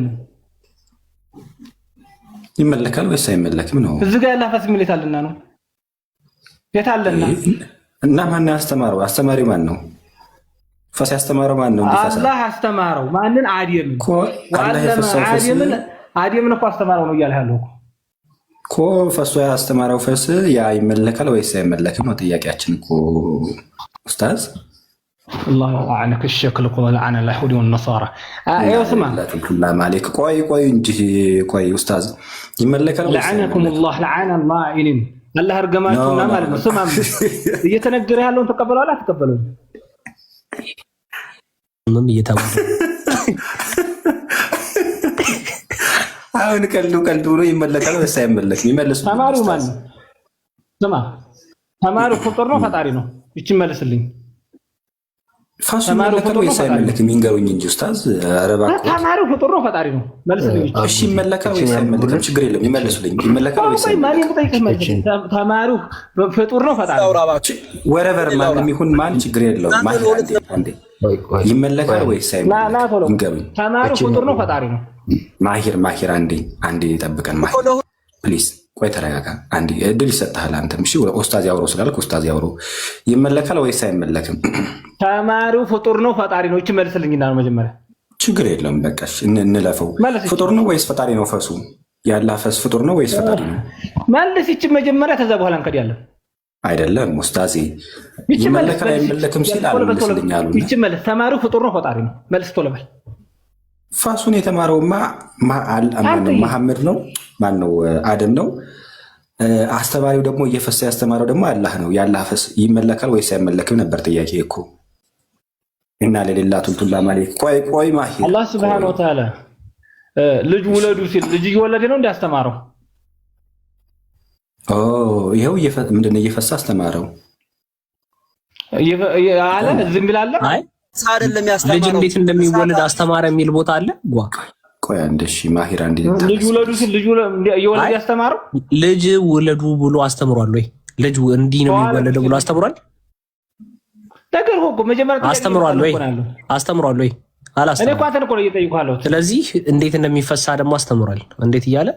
ይመለካል ወይስ አይመለክም ነው። እዚህ ጋር ያላህ ፈስ ይመለካልና ነው የታለና እና ማን ያስተማረው? አስተማሪው ማን ነው? ፈስ ያስተማረው ማን ነው? አላህ አስተማረው። ማንን? አዲምን እኮ አስተማረው ነው እያለ ያለው እኮ። ፈሱ ያስተማረው ፈስ ያ ይመለካል ወይስ አይመለክም ነው ጥያቄያችን እኮ ኡስታዝ። الله يلعنك الشكل ولعن اليهود والنصارى. ايوه اسمع لا مالك ቆይ እንጂ ኡስታዝ ይመለካል ወይስ لعنكم الله لعن اللاعنين አላህ እርገማችሁና ማለት ነው። ስማም እየተነገረ ያለውን ተቀበለው አላ ተቀበለው ምን እየታወቀ አሁን ቀልዱ ነው። ይመለካል ወይስ አይመለክም? ይመልሱ። ተማሪው ማለት ነው። ስማ ተማሪው ፍጡር ነው ፈጣሪ ነው? ይቺ መልስልኝ። ፈሱ ይመለካል ወይስ አይመለክም? ይንገሩኝ እንጂ ኡስታዝ። አረባኩ ተማሪው ፍጡር ነው ፈጣሪ ነው? መልስልኝ። እሺ ይመለካል ወይስ አይመለክም? ችግር የለም ይመልሱልኝ። ይመለካል ወይስ አይመለክም? ተማሪው ፍጡር ነው ፈጣሪ ነው? ወረበር ማንም ይሁን ማን ችግር የለውም። አንዴ ይመለካል ወይስ አይመለክም? ይንገሩኝ። ተማሪው ፍጡር ነው ፈጣሪ ነው? ማሂር አንዴ ጠብቀን ማሂር ፕሊዝ። ቆይ ተረጋጋ። አንዴ እድል ይሰጥሃል አንተም። እሺ ኡስታዝ ያውሮ ስላልክ ኡስታዝ ያውሮ። ይመለካል ወይስ አይመለክም? ተማሪው ፍጡር ነው ፈጣሪ ነው? እቺ መልስልኝና ነው መጀመሪያ። ችግር የለውም በቃ እንለፈው። ፍጡር ነው ወይስ ፈጣሪ ነው? ፈሱ ያላህ ፈስ ፍጡር ነው ወይስ ፈጣሪ ነው? መልስ። እቺ መጀመሪያ ከዛ በኋላ እንከዳለን። አይደለም ኡስታዝ ይመለካል አይመለክም ሲል አልመስልኛል። እቺ መልስ። ተማሪው ፍጡር ነው ፈጣሪ ነው? መልስ ቶሎ በል። ፋሱን የተማረውማ መሐመድ ነው። ማን ነው? አደም ነው። አስተማሪው ደግሞ እየፈሳ ያስተማረው ደግሞ አላህ ነው። የአላህ ፈስ ይመለካል ወይስ አይመለክም ነበር ጥያቄ እኮ። እና ለሌላ ቱልቱላ ማለት ቆይ ማሂር አላህ Subhanahu Wa Ta'ala ልጅ ውለዱ ሲል ልጅ እየወለደ ነው እንዲያስተማረው። ይሄው ምንድነው እየፈሳ አስተማረው አለ። ዝም ብላለ አይደለም ያስተማረው። ልጅ እንዴት እንደሚወለድ አስተማረ የሚል ቦታ አለ። ቆይ አንደሽ ማሂራ እንዴ ልጅ ውለዱ ሲል ልጅ እየወለደ ያስተማረው ልጅ ውለዱ ብሎ አስተምሯል ወይ? ልጅ እንዲህ ነው የሚወለደው ብሎ አስተምሯል? ነገር እኮ መጀመሪያ አስተምሯል ወይ? አስተምሯል ወይ? እኔ እኮ አንተን እኮ ነው እየጠየኩህ። ስለዚህ እንዴት እንደሚፈሳ ደግሞ አስተምሯል። እንዴት እያለ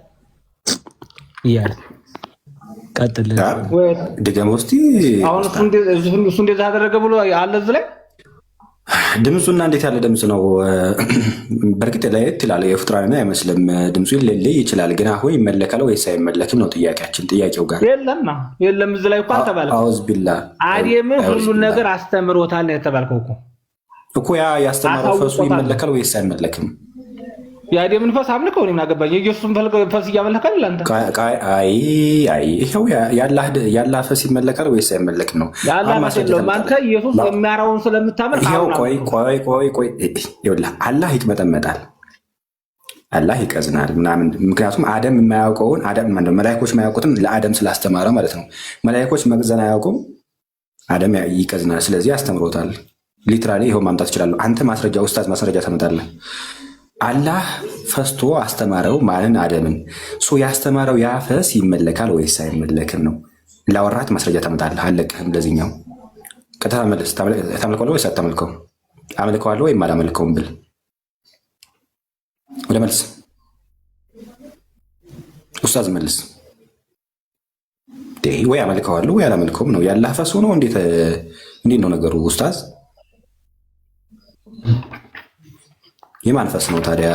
ቀጥል ድገም እስቲ። አሁን እሱ እንደዛ አደረገ ብሎ አለ እዚህ ላይ ድምፁና እንዴት ያለ ድምፅ ነው? በእርግጥ ለየት ይላል። የፍጡራን አይመስልም። ድምፁ ሊለይ ይችላል። ግን አሁን ይመለካል ወይስ አይመለክም ነው ጥያቄያችን። ጥያቄው ጋር የለም እዚህ ላይ እኮ አልተባለም። አውዝ ቢላ አደምን ሁሉን ነገር አስተምሮታል ነው የተባልከው እኮ ያ ያስተማረው ፈሱ ይመለካል ወይስ አይመለክም? የአደምን ፈስ አምልከው ነው ምናገባኝ። የኢየሱስን ፈስ እያመለካል ለአንተ ይኸው ያላህ ፈስ ይመለካል ወይስ አይመለክም ነው። ያላህ ፈስ አንተ ኢየሱስ የሚያራውን ስለምታመልክ ይኸው ቆይ ይኸውልህ አላህ ይቅመጠመጣል፣ አላህ ይቀዝናል ምናምን። ምክንያቱም አደም የማያውቀውን መላእክቶች የማያውቁትን ለአደም ስላስተማረ ማለት ነው። መላእክቶች መቅዘን አያውቁም፣ አደም ይቀዝናል። ስለዚህ አስተምሮታል። ሊትራሊ ይኸው ማምጣት እችላለሁ። አንተ ማስረጃ ኡስታዝ ማስረጃ ታመጣለህ። አላህ ፈስቶ አስተማረው ማንን? አደምን። ያስተማረው ያ ፈስ ይመለካል ወይስ አይመለክም ነው። ላወራት ማስረጃ ታመጣለህ። አለቅህም። ለዚህኛው ቀጥታ መልስ። ታመልከዋለህ ወይስ አታመልከውም? አመልከዋለሁ ወይም አላመልከውም ብል ወደ መልስ ኡስታዝ መልስ። ወይ አመልከዋለሁ ወይ አላመልከውም ነው። ያላህ ፈስ ሆኖ እንዴት ነው ነገሩ ኡስታዝ? የማን ፈስ ነው ታዲያ?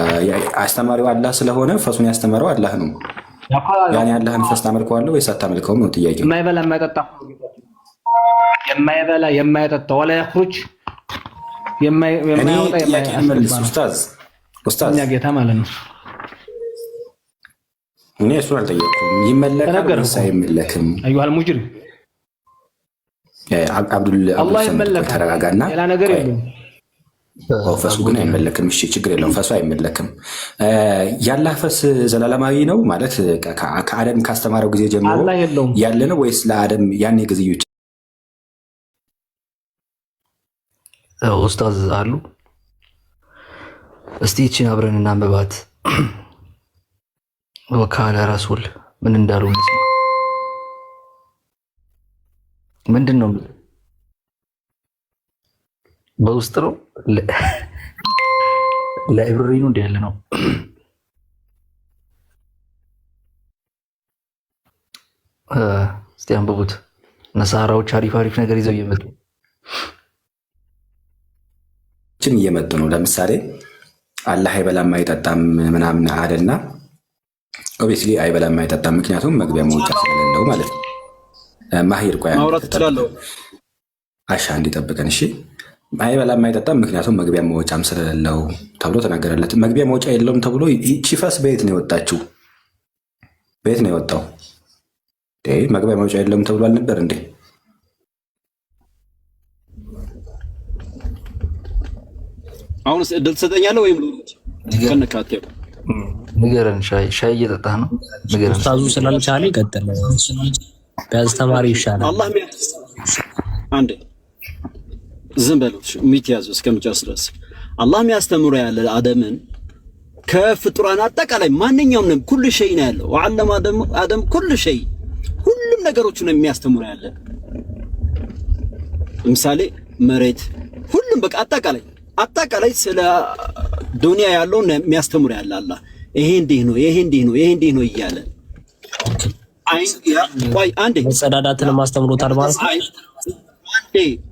አስተማሪው አላህ ስለሆነ ፈሱን ያስተማረው አላህ ነው። ያኔ አላህን ፈስ ታመልከዋለህ ወይስ አታመልከውም ነው ጥያቄው። የማይበላ የማይጠጣ ወላ ያخرج የማይወጣ ኡስታዝ እኛ ጌታ ማለት ነው። እኔ እሱን አልጠየቅኩም። ይመለካል ወይስ አይመለክም? አዩሃል ሙጅሪም አላህ ይመለካል። ተረጋጋና ሌላ ነገር የለም። ፈሱ ግን አይመለክም። እሺ ችግር የለውም። ፈሱ አይመለክም። ያላህ ፈስ ዘላለማዊ ነው ማለት ከአደም ካስተማረው ጊዜ ጀምሮ ያለ ነው ወይስ ለአደም ያኔ ጊዜዎች? ኡስታዝ አሉ። እስቲ እቺን አብረን እናንብባት። ወካለ ረሱል ምን እንዳሉ ምንድን ነው? በውስጥ ነው ላይብረሪ ነው እንደ ያለ ነው። እስቲ አንብቡት። ነሳራዎች አሪፍ ነገር ይዘው እየመጡ ነው። ለምሳሌ አላህ አይበላም አይጠጣም ምናምን አለና ኦብቪስሊ አይበላም አይጠጣም፣ ምክንያቱም መግቢያ መውጫ ስለሌለው ማለት ነው። ማሂር ቆያ ማውራት ትችላለህ። አሻ እንዲጠብቀን እሺ። አይበላም አይጠጣም ምክንያቱም መግቢያ መውጫም ስለሌለው ተብሎ ተናገረለት። መግቢያ መውጫ የለውም ተብሎ ይቺ ፈስ በየት ነው የወጣችው? በየት ነው የወጣው? መግቢያ መውጫ የለውም ተብሎ አልነበር እንዴ? አሁንስ እድል ትሰጠኛለህ ወይም ከነካቴ ንገረን። ሻይ እየጠጣህ ነው? ንገረን። ኡስታዙ ስላልቻለ ይቀጥል። በአስተማሪ ይሻላል። አላህ አንዴ ዝም በሉት የሚትያዙ እስከምጨርስ ድረስ አላህ የሚያስተምረው ያለ አደምን ከፍጡራን አጠቃላይ ማንኛውም ነው ኩሉ ሸይ ነው ያለው። ወዓለማ አደም ኩሉ ሸይ ሁሉም ነገሮችን የሚያስተምረው ያለ ለምሳሌ መሬት ሁሉም በቃ አጠቃላይ ስለ ዱንያ ያለው የሚያስተምረው ያለ አላህ ይሄ እንዲህ ነው ይሄ እንዲህ ነው ይሄ እንዲህ ነው እያለ አንዴ መጸዳዳትን ማስተምሮታል ማለት ነው።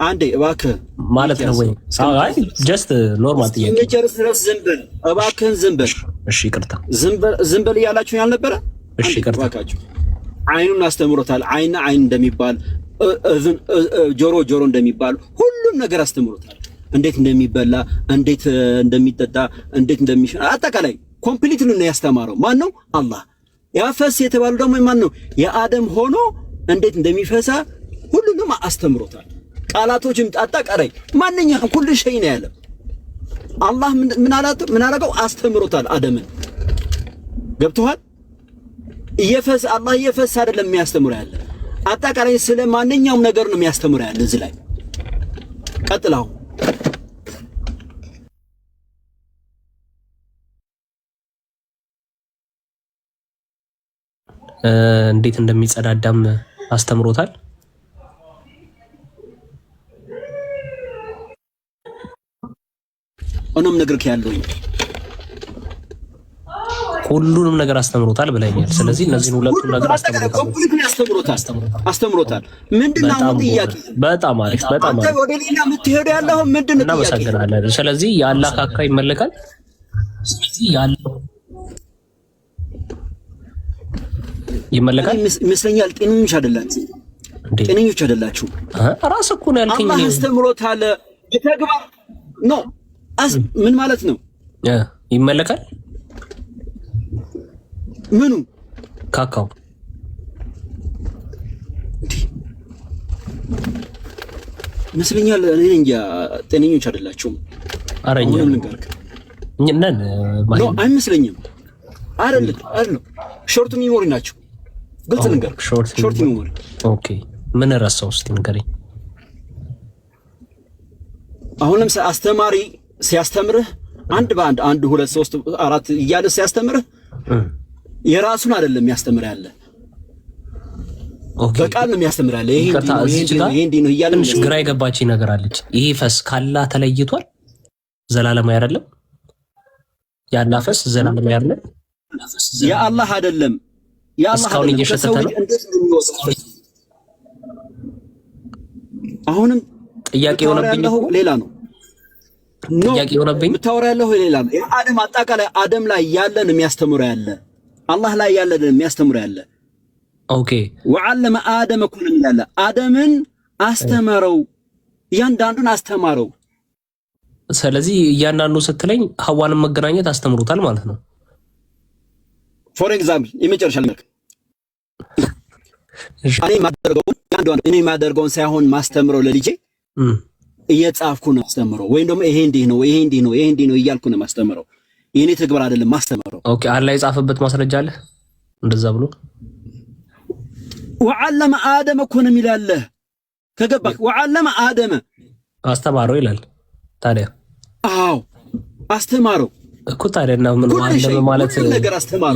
አንዴ እባክህ ማለት ነው ወይ? አይ ጀስት ኖርማል ጥያቄ እንጨርስ ድረስ ዝም በል እባክህን ዝም በል። እሺ ይቅርታ ዝም በል እያላችሁ ያልነበረ? እሺ ይቅርታ። አይኑን አስተምሮታል። አይን እንደሚባል ጆሮ እንደሚባል ሁሉም ነገር አስተምሮታል። እንዴት እንደሚበላ እንዴት እንደሚጠጣ እንዴት እንደሚሸና አጠቃላይ ኮምፕሊት ነው ያስተማረው። ማን ነው? አላህ። ያፈስ የተባለው ደግሞ ማን ነው? የአደም ሆኖ እንዴት እንደሚፈሳ ሁሉንም አስተምሮታል። ቃላቶችም አጠቃላይ ማንኛውም ሁሉ ሸይ ነው ያለው። አላህ ምን አደረገው? አስተምሮታል አደምን። ገብቶሃል? አላህ እየፈሳ አይደለም የሚያስተምረው ያለ አጠቃላይ ስለ ማንኛውም ነገር ነው የሚያስተምረው ያለ። እዚህ ላይ ቀጥላው እንዴት እንደሚጸዳዳም አስተምሮታል። እኔም ነገር ያለው ሁሉንም ነገር አስተምሮታል ብለኛል። ስለዚህ እነዚህን ሁለቱን ነገር አስተምሮታል። ምንድነው ጥያቄ? በጣም አሪፍ፣ በጣም አሪፍ። ወደ ሌላ የምትሄደው ያለው ምንድነው? እናመሰግናለን። ስለዚህ የአላህ ካካ ይመለካል። ስለዚህ ያለው ይመለካል ይመስለኛል። ጤነኞች አይደላችሁ። ራስ እኮ ነው ያልከኝ። አላህ አስተምሮታል። የተግባር ነው። ምን ማለት ነው? ይመለካል ምኑ ካካው ይመስለኛል። እኔ እንጃ። ጤነኞች አይደላችሁም። አረኛ ነን ነው አይመስለኝም። አይደለም ሾርት ሚሞሪ ናቸው። ግልጽ ነገር ሾርት ሚሞሪ። ኦኬ ምን ረሳው? እስቲ ንገረኝ። አሁን ለምሳሌ አስተማሪ ሲያስተምርህ አንድ በአንድ 1 2 3 4 እያለ ሲያስተምርህ የራሱን አይደለም የሚያስተምር ያለ በቃል ነው የሚያስተምር ያለ። ይሄ እንዲህ ነው እያለ ትንሽ ግራ የገባችኝ ነገር አለች። ይሄ ፈስ ካላህ ተለይቷል፣ ዘላለማዊ አይደለም። ያላህ ፈስ ዘላለማዊ አይደለም፣ የአላህ አይደለም። የአላህ አይደለም። ከሰው ልጅ እንዴት ነው የሚወስደው? አሁንም ጥያቄ የሆነብኝ ሌላ ነው። ጥያቄ የሆነብኝ የምታወራ ያለው ሌላ ነው። የአደም አጠቃላይ አደም ላይ ያለን የሚያስተምረው ያለ አላህ ላይ ያለን የሚያስተምረው ያለ። ኦኬ ወዓለመ አደመ ኩል ያለ አደምን አስተማረው፣ እያንዳንዱን አስተማረው። ስለዚህ እያንዳንዱ ስትለኝ ሐዋንም መገናኘት አስተምሩታል ማለት ነው። ፎር ኤግዛምፕል የመጨረሻ ልመልክ እኔ ማደርገውን ሳይሆን ማስተምረው ለልጄ እየጻፍኩ ነው ማስተምረው፣ ወይም ደግሞ ይሄ እንዲህ ነው ይሄ እንዲህ ነው ይሄ እንዲህ ነው እያልኩ ነው ማስተምረው። የኔ ተግባር አይደለም ማስተምረው። ኦኬ አላህ የጻፈበት ማስረጃ አለ እንደዛ ብሎ ወዓለመ አደመ እኮ ነው የሚላል። ከገባክ ወዓለመ አደመ አስተማረው ይላል። ታዲያ አዎ አስተማረው እኮ ታዲያ እና ምን ማለት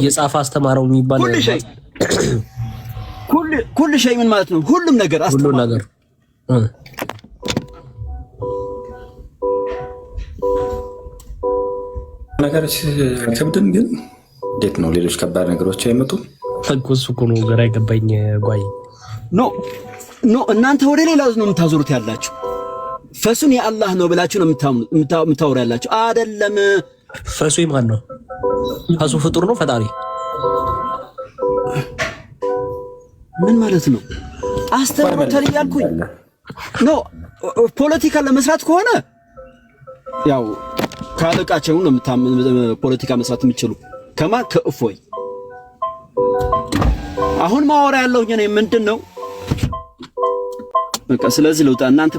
የጻፈ አስተማረው የሚባል ኩል ሸይ ምን ማለት ነው? ሁሉም ነገር አስተማረው። ሁሉ ነገር ነገሮች አይከብድም። ግን እንዴት ነው ሌሎች ከባድ ነገሮች አይመጡም? እሱ እኮ ነው ግራ የገባኝ። ጓይ ኖ እናንተ ወደ ሌላ ነው የምታዞሩት ያላችሁ። ፈሱን የአላህ ነው ብላችሁ ነው የምታወሩ ያላችሁ። አይደለም። ፈሱ ማን ነው? ፈሱ ፍጡር ነው ፈጣሪ? ምን ማለት ነው? አስተምሮታል እያልኩኝ ኖ ፖለቲካ ለመስራት ከሆነ ያው ካለቃቸው ነው ፖለቲካ መስራት የሚችሉ ከማን ከእፎይ። አሁን ማወራ ያለው እኔ ምንድነው በቃ ስለዚህ ለውጣ እናንተ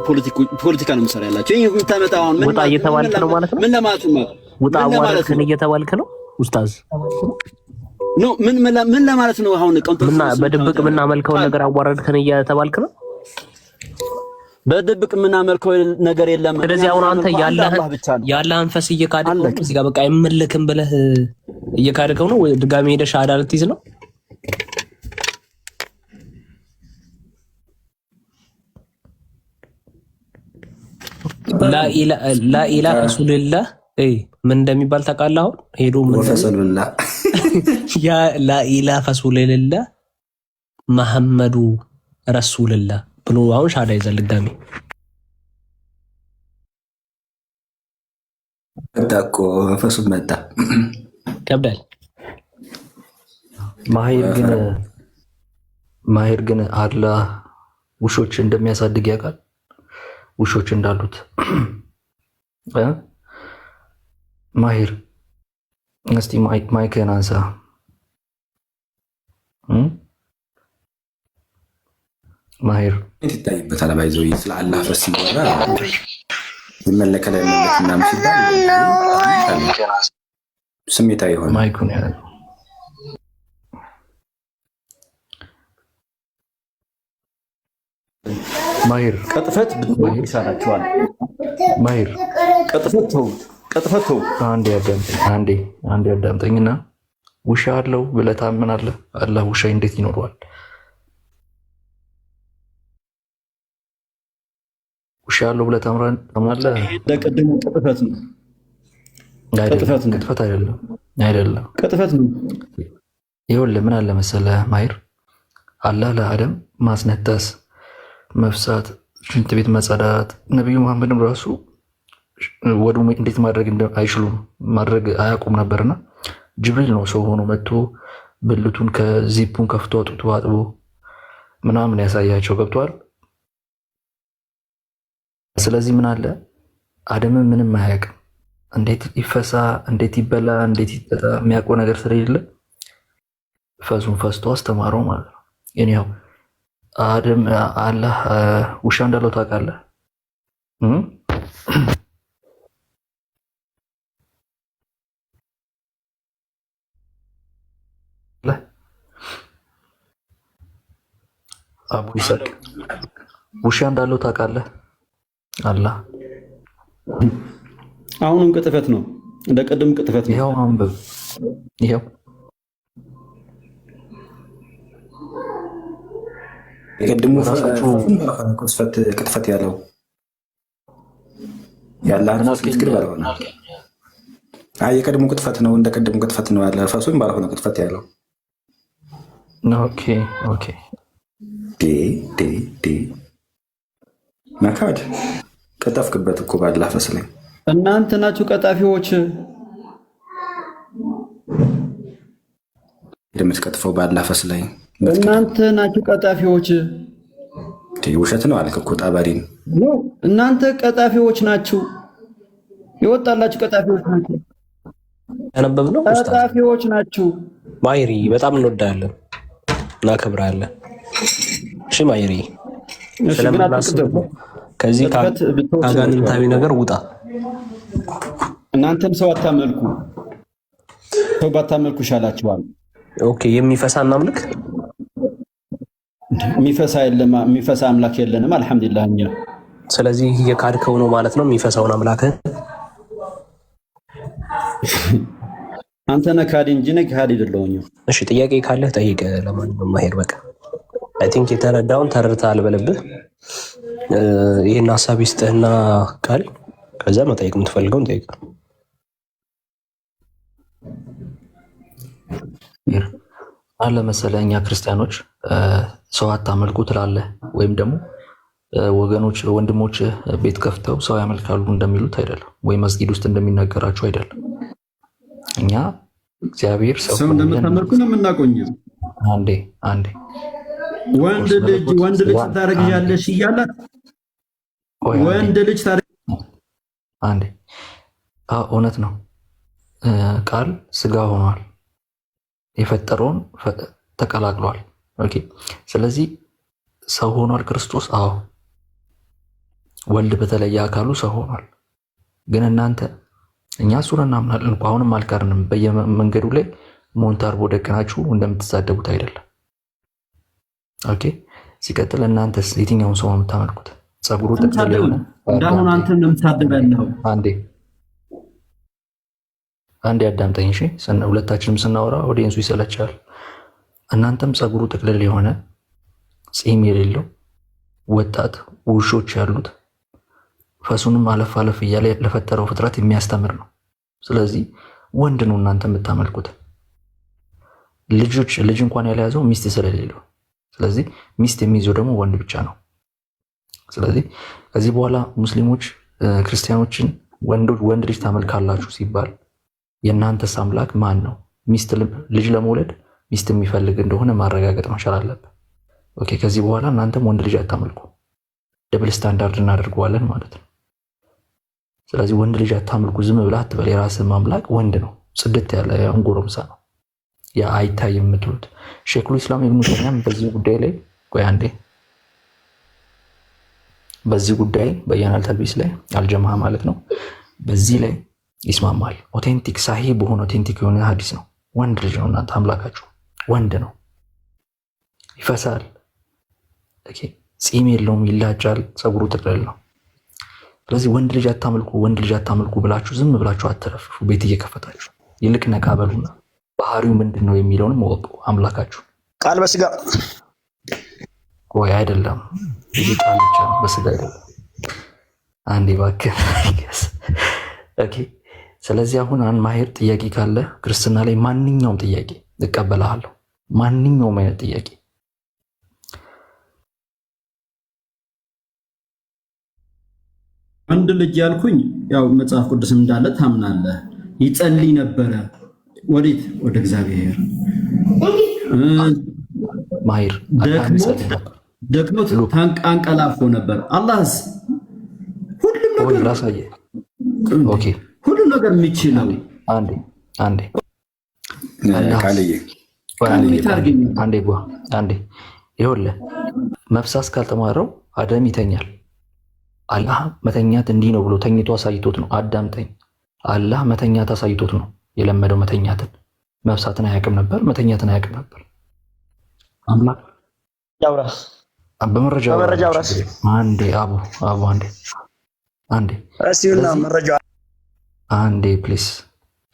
ፖለቲካ ነው መስራት ያላችሁ። ይሄ የምታመጣው አሁን ምን ወጣ እየተባልክ ነው ማለት ነው? ምን ለማለት ነው? ወጣ አዋረድከን እየተባልክ ነው ኡስታዝ? ኖ ምን ለማለት ነው? አሁን እና በድብቅ የምናመልከው ነገር አዋረድከን እየተባልክ ነው? በድብቅ የምናመልከው ነገር የለም። ስለዚህ አሁን አንተ ያለህን ፈስ እየካድከው ነው። እዚህ ጋር በቃ አይመለክም ብለህ እየካድከው ነው። ድጋሚ ሄደህ ሻሃዳ ልትይዝ ነው? ላኢላ ፈሱልላህ ምን እንደሚባል ታውቃለህ? አሁን ሄዶ ምን ፈሱልላህ ያ ላኢላ ፈሱልላህ መሐመዱ ረሱልላህ ብሎ አሁን ሻሃዳ ይዘል ድጋሚ እኮ ፈሱል መጣ ከብዳል። ማሄር ግን አላህ ውሾች እንደሚያሳድግ ያውቃል። ውሾች እንዳሉት ማሄር እስቲ ማይክህን አንሳ። ማሄር ይታይበታል። ባይዘው ስለ አላህ ፈስ ሲወራ ይመለከ ላይ መለክና ምሽዳ ስሜታዊ ሆነ ማይኩን ያለ ማሄር ቅጥፈት ብትወቅ ይሳናችኋል። ማሄር ቅጥፈት ተው አንዴ አዳምጠኝና ውሻ አለው ብለህ ታምናለህ? አላህ ውሻ እንዴት ይኖረዋል? ውሻ አለው ብለህ ታምናለህ? ለቀደሙ ቅጥፈት ነው። ቅጥፈት አይደለም። ቅጥፈት ነው። ይኸውልህ ምን አለ መሰለህ ማይር፣ አላህ ለአደም ማስነጠስ፣ መፍሳት፣ ሽንት ቤት መጸዳት፣ ነቢዩ መሐመድም ራሱ ወዱ እንዴት ማድረግ አይችሉም ማድረግ አያውቁም ነበርና ጅብሪል ነው ሰው ሆኖ መጥቶ ብልቱን ከዚፑን ከፍቶ አውጥቶ አጥቦ ምናምን ያሳያቸው። ገብቷል። ስለዚህ ምን አለ አደምን ምንም አያውቅም። እንዴት ይፈሳ፣ እንዴት ይበላ፣ እንዴት ይጠጣ የሚያውቀው ነገር ስለሌለ ፈሱን ፈስቶ አስተማረው ማለት ነው። እኔው አደም አላህ ውሻ እንዳለው ታውቃለህ? አቡ ይሰቅ ውሻ እንዳለው ታውቃለህ? አላህ አሁንም ቅጥፈት ነው፣ እንደ ቀደም ቅጥፈት ነው። ይሄው አንብብ። ይሄው የቀድሞ ቅጥፈት ያለው የቀድሞ ቅጥፈት ነው። እንደ ቀድሞ ቅጥፈት ነው ያለ ፈሱም ባልሆነ ቅጥፈት ያለው። ኦኬ መካድ ቀጠፍክበት እኮ ባላህ ፈስ ላይ እናንተ ናችሁ ቀጣፊዎች። የምትቀጥፈው ባላህ ፈስ ላይ እናንተ ናችሁ ቀጣፊዎች። ውሸት ነው አልክ እኮ ጠበሪን። እናንተ ቀጣፊዎች ናችሁ፣ የወጣላችሁ ቀጣፊዎች ናችሁ፣ ያነበብነው ቀጣፊዎች ናችሁ። ማይሪ በጣም እንወዳለን እናከብራለን። እሺ ማይሪ ስለምናስብ ከዚህ ከአጋንንታዊ ነገር ውጣ። እናንተም ሰው አታመልኩ፣ ሰው ባታመልኩ ይሻላችኋል። ኦኬ የሚፈሳ እናምልክ። የሚፈሳ አምላክ የለንም። አልሐምዱሊላህ እኛ ስለዚህ እየካድከው ነው ማለት ነው የሚፈሳውን አምላክህ። አንተ ነህ ካዲ እንጂ ነህ ካዲ አይደለሁም። እሺ ጥያቄ ካለህ ጠይቅ። ለማንኛውም ማሄድ በቃ አይ ቲንክ የተረዳውን ተረድተሃል በልብህ። ይህን ሀሳብ ይስጥህና ቃል ከዛ መጠየቅ የምትፈልገውን ጠይቅ። አለ መሰለህ እኛ ክርስቲያኖች ሰው አታመልኩ ትላለህ፣ ወይም ደግሞ ወገኖች ወንድሞች ቤት ከፍተው ሰው ያመልካሉ እንደሚሉት አይደለም፣ ወይ መስጊድ ውስጥ እንደሚነገራቸው አይደለም። እኛ እግዚአብሔር ሰው እንደምታመልኩ ነው የምናቆኘው። አንዴ ወንድ ልጅ ታረግዣለሽ እያላት ወንድ ልጅ አንዴ እውነት ነው። ቃል ስጋ ሆኗል፣ የፈጠረውን ተቀላቅሏል። ኦኬ ስለዚህ ሰው ሆኗል ክርስቶስ። አዎ ወልድ በተለየ አካሉ ሰው ሆኗል። ግን እናንተ እኛ እሱን እናምናለን እኮ አሁንም አልቀርንም። በየመንገዱ ላይ ሞንታርቦ ደቅናችሁ እንደምትሳደቡት አይደለም። ኦኬ ሲቀጥል እናንተስ የትኛውን ሰው ነው የምታመልኩት? ጸጉሩ ጥቅጥል የሆነ እንዳሁን አንተ እንደምታደበለው አንዴ አዳምጠኝ እሺ። ሁለታችንም ስናወራ ኦዲየንሱ ይሰለቻል። እናንተም ጸጉሩ ጥቅልል የሆነ ጺም የሌለው ወጣት ውሾች ያሉት ፈሱንም አለፍ አለፍ እያለ ለፈጠረው ፍጥረት የሚያስተምር ነው። ስለዚህ ወንድ ነው እናንተ የምታመልኩት። ልጅ እንኳን ያልያዘው ሚስት ስለሌለው፣ ስለዚህ ሚስት የሚይዘው ደግሞ ወንድ ብቻ ነው። ስለዚህ ከዚህ በኋላ ሙስሊሞች ክርስቲያኖችን ወንድ ልጅ ታመልካላችሁ ሲባል የእናንተስ አምላክ ማን ነው? ልጅ ለመውለድ ሚስት የሚፈልግ እንደሆነ ማረጋገጥ መቻል አለብን። ኦኬ ከዚህ በኋላ እናንተም ወንድ ልጅ አታመልኩ፣ ደብል ስታንዳርድ እናደርገዋለን ማለት ነው። ስለዚህ ወንድ ልጅ አታመልኩ ዝም ብለህ አትበል። የራስህ አምላክ ወንድ ነው፣ ጽድት ያለ አንጎረምሳ ነው። ያ አይታይም የምትሉት ሼኹል ኢስላም ኢብኑ ተይሚያም በዚህ ጉዳይ ላይ በዚህ ጉዳይ በያናል ተልቢስ ላይ አልጀማዓ ማለት ነው፣ በዚህ ላይ ይስማማል። ኦቴንቲክ ሳሂህ በሆነ ኦቴንቲክ የሆነ ሐዲስ ነው። ወንድ ልጅ ነው እናንተ አምላካችሁ ወንድ ነው፣ ይፈሳል፣ ኦኬ ጺም የለውም፣ ይላጫል፣ ጸጉሩ ጥቅልል ነው። ስለዚህ ወንድ ልጅ አታመልኩ ብላችሁ ዝም ብላችሁ አትረፍፉ። ቤት እየከፈታችሁ ይልቅ ነቃ በሉና ባህሪው ምንድን ነው የሚለውንም ወቁ። አምላካችሁ ቃል በስጋ ወይ አይደለም፣ ይህ ቃል ብቻ በስጋ አይደለም። አንዴ እባክህ ኦኬ። ስለዚህ አሁን አን ማሄር ጥያቄ ካለ ክርስትና ላይ ማንኛውም ጥያቄ እቀበልሃለሁ። ማንኛውም አይነት ጥያቄ አንድ ልጅ ያልኩኝ ያው መጽሐፍ ቅዱስም እንዳለ ታምናለህ። ይጸልይ ነበረ። ወዴት? ወደ እግዚአብሔር። ማሄር ደክሞት አንቀላፎ ነበር። አላህስ ሁሉም ነገር የሚችለው አንዴ ይኸውልህ መብሳስ ካልተማረው አደም ይተኛል። አላህ መተኛት እንዲህ ነው ብሎ ተኝቶ አሳይቶት ነው። አዳምጠኝ። አላህ መተኛት አሳይቶት ነው የለመደው። መተኛትን መብሳትን አያውቅም ነበር። መተኛትን አያውቅም ነበር። አምላክ ያውራስ በመረጃ አውራስ አንዴ አቡ አንዴ እሲውና መረጃ አንዴ ፕሊስ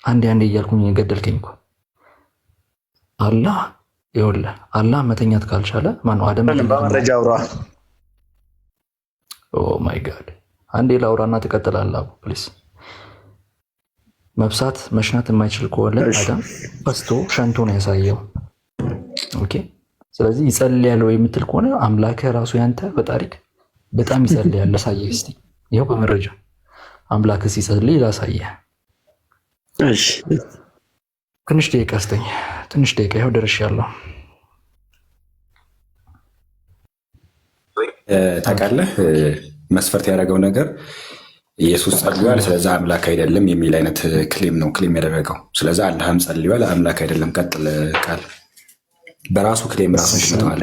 አንዴ እያልኩኝ ገደልከኝ እኮ። አላህ ይኸውልህ አላህ መተኛት ካልቻለ ማነው አደም በመረጃ አውራ። ኦ ማይ ጋድ አንዴ ላውራና ትቀጥላለህ አቡ ፕሊስ። መብሳት መሽናት የማይችል ከሆነ አዳም በስቶ ሸንቶ ነው ያሳየው። ኦኬ ስለዚህ ይጸልያል ወይ የምትል ከሆነ አምላክህ ራሱ ያንተ በታሪክ በጣም ይጸልያል። ላሳየህ እስቲ ይኸው በመረጃ አምላክህ ሲጸልይ ላሳየህ። እሺ ትንሽ ደቂቃ ስጠኝ። ትንሽ ደቂቃ ይኸው ደርሻለሁ። ታውቃለህ መስፈርት ያደረገው ነገር ኢየሱስ ጸልዩዋል፣ ስለዛ አምላክ አይደለም የሚል አይነት ክሌም ነው ክሌም ያደረገው። ስለዛ አላህም ጸልዩዋል፣ አምላክ አይደለም። ቀጥል ቃል በራሱ ክሌም ራሱን ሽነዋል።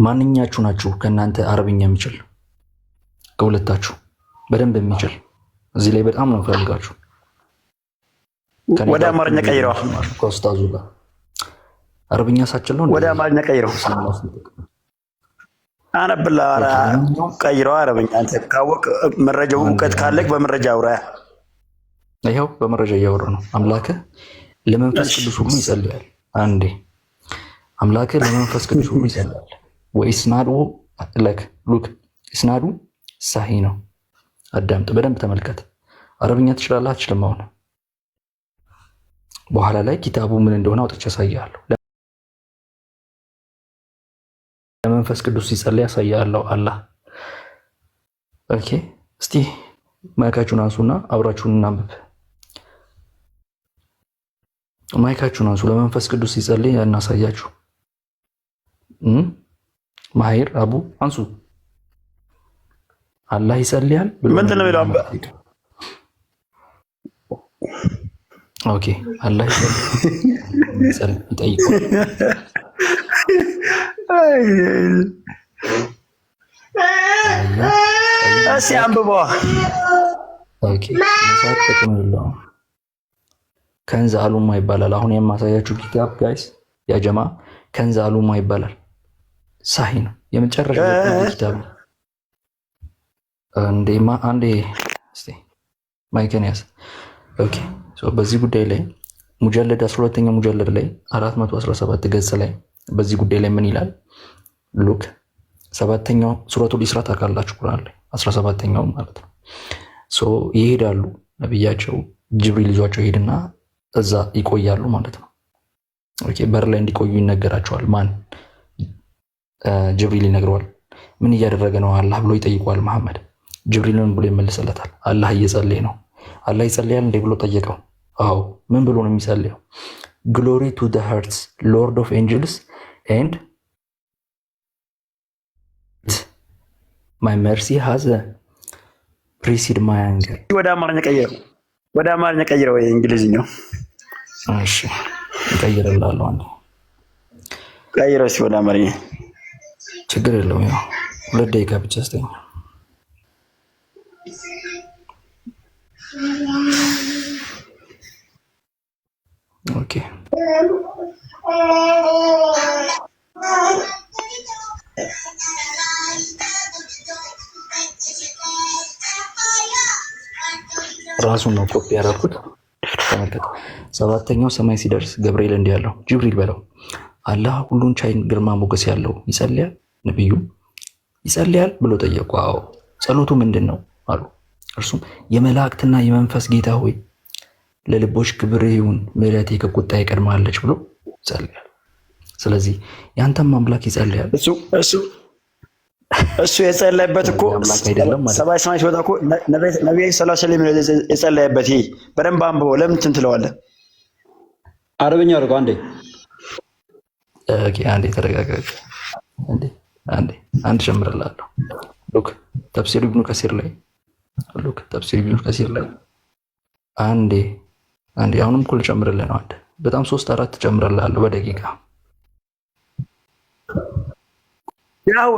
ማንኛችሁ ናችሁ ከእናንተ አረብኛ የሚችል? ከሁለታችሁ በደንብ የሚችል እዚህ ላይ በጣም ነው ፈልጋችሁ። ወደ አማርኛ ቀይረዋ። ከኡስታዙ ጋር አረብኛ ሳችል ነው ወደ አማርኛ ቀይረው። አነብላ ቀይረዋ አረብኛ። አንተ ካወቅ መረጃው እውቀት ካለክ በመረጃ አውራ። ይኸው በመረጃ እያወራ ነው። አምላክህ ለመንፈስ ቅዱስ ሁሉ ይጸልያል። አንዴ አምላክህ ለመንፈስ ቅዱስ ሁሉ ይጸልያል። ወኢስናዱ ለክ ሉክ ኢስናዱ ሳሂ ነው። አዳምጥ፣ በደንብ ተመልከት። አረብኛ ትችላለህ አትችልም? አሁን በኋላ ላይ ኪታቡ ምን እንደሆነ አውጥቼ ያሳያለሁ። ለመንፈስ ቅዱስ ሲጸልይ ያሳያለሁ አላህ። ኦኬ እስቲ ማይካችሁን አንሱና አብራችሁን እናንብብ። ማይካችሁን አንሱ። ለመንፈስ ቅዱስ ሲጸልይ እናሳያችሁ። ማሂር አቡ አንሱ። አላህ ይጸልያል ምንድን ነው የሚለው? ኦኬ አላህ ይጸልያል ይጠይቀው። እሺ አንብቦ ኦኬ መሳት ጥቅም የለውም። ከንዝ አሉማ ይባላል። አሁን የማሳያችሁ ኪታብ ጋይስ ያ ጀማ ከንዝ አሉማ ይባላል። ሳሂ ነው። የመጨረሻ ኪታብ ነው። አንዴ እስቲ ማይከን ያዝ። ኦኬ ሶ በዚህ ጉዳይ ላይ ሙጀለድ 12ኛ ሙጀለድ ላይ 417 ገጽ ላይ በዚህ ጉዳይ ላይ ምን ይላል? ሉክ 7ኛው ሱረቱል ኢስራ ታውቃላችሁ ቁርአን ላይ 17ኛው ማለት ነው። ሶ ይሄዳሉ ነብያቸው ጅብሪል ይዟቸው ይሄድና እዛ ይቆያሉ ማለት ነው። ኦኬ በር ላይ እንዲቆዩ ይነገራቸዋል። ማን? ጅብሪል ይነግረዋል። ምን እያደረገ ነው አላህ ብሎ ይጠይቀዋል መሐመድ። ጅብሪልን ብሎ ይመልስለታል። አላህ እየጸለየ ነው። አላህ ይጸልያል እንዴ ብሎ ጠየቀው። አዎ ምን ብሎ ነው የሚጸልየው? ግሎሪ ቱ ዘ ሄርትስ ሎርድ ኦፍ ኤንጅልስ ኤንድ ማይ መርሲ ሃዝ ፕሪሲድ ማይ አንገር። ወደ አማርኛ ቀይረው። ወደ አማርኛ ቀይረው ወይ እንግሊዝኛው? እሺ ቀይረላለሁ። አንዴ ቀይረው እስኪ ወደ አማርኛ። ችግር የለውም። ያው 2 ደቂቃ ብቻ አስተኛ። ኦኬ ራሱን ነው ኮፒ ያደረኩት። ተመልከት። 7ኛው ሰማይ ሲደርስ ገብርኤል እንዲህ አለው፣ ጅብሪል በለው አላህ ሁሉን ቻይ ግርማ ሞገስ ያለው ይጸልያል? ነብዩ ይጸልያል ብሎ ጠየቁ። አዎ ጸሎቱ ምንድን ነው አሉ። እርሱም የመላእክትና የመንፈስ ጌታ ሆይ ለልቦች ክብር ይሁን፣ ምሕረቴ ከቁጣ ይቀድማለች ብሎ ይጸልያል። ስለዚህ ያንተም አምላክ ይጸልያል። እሱ የጸለየበት እኮ ሰማይ ሲወጣ እኮ ነቢዩ ሰለላሁ ዐለይሂ ወሰለም የጸለየበት። ይሄ በደንብ አንብበው። ለምን እንትን ትለዋለህ? አረብኛ አድርገው አንዴ። አንዴ ተረጋጋች። አንድ ጨምርላለሁ። ሉክ ተፍሲር ኢብኑ ከሲር ላይ አንዴ አሁንም እኮ ልጨምርልህ ነው። አንድ በጣም 3-4 ጨምርላለሁ በደቂቃ ያው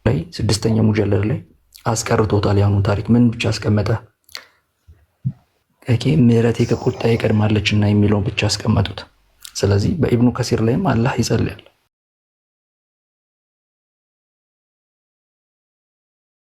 ላይ 6ኛ ሙጀለድ ላይ አስቀርቶታል። ያሁኑ ታሪክ ምን ብቻ አስቀመጠ? ምሕረቴ ከቁጣ ይቀድማለችና የሚለውን ብቻ አስቀመጡት። ስለዚህ በኢብኑ ከሲር ላይም አላህ ይጸልያል።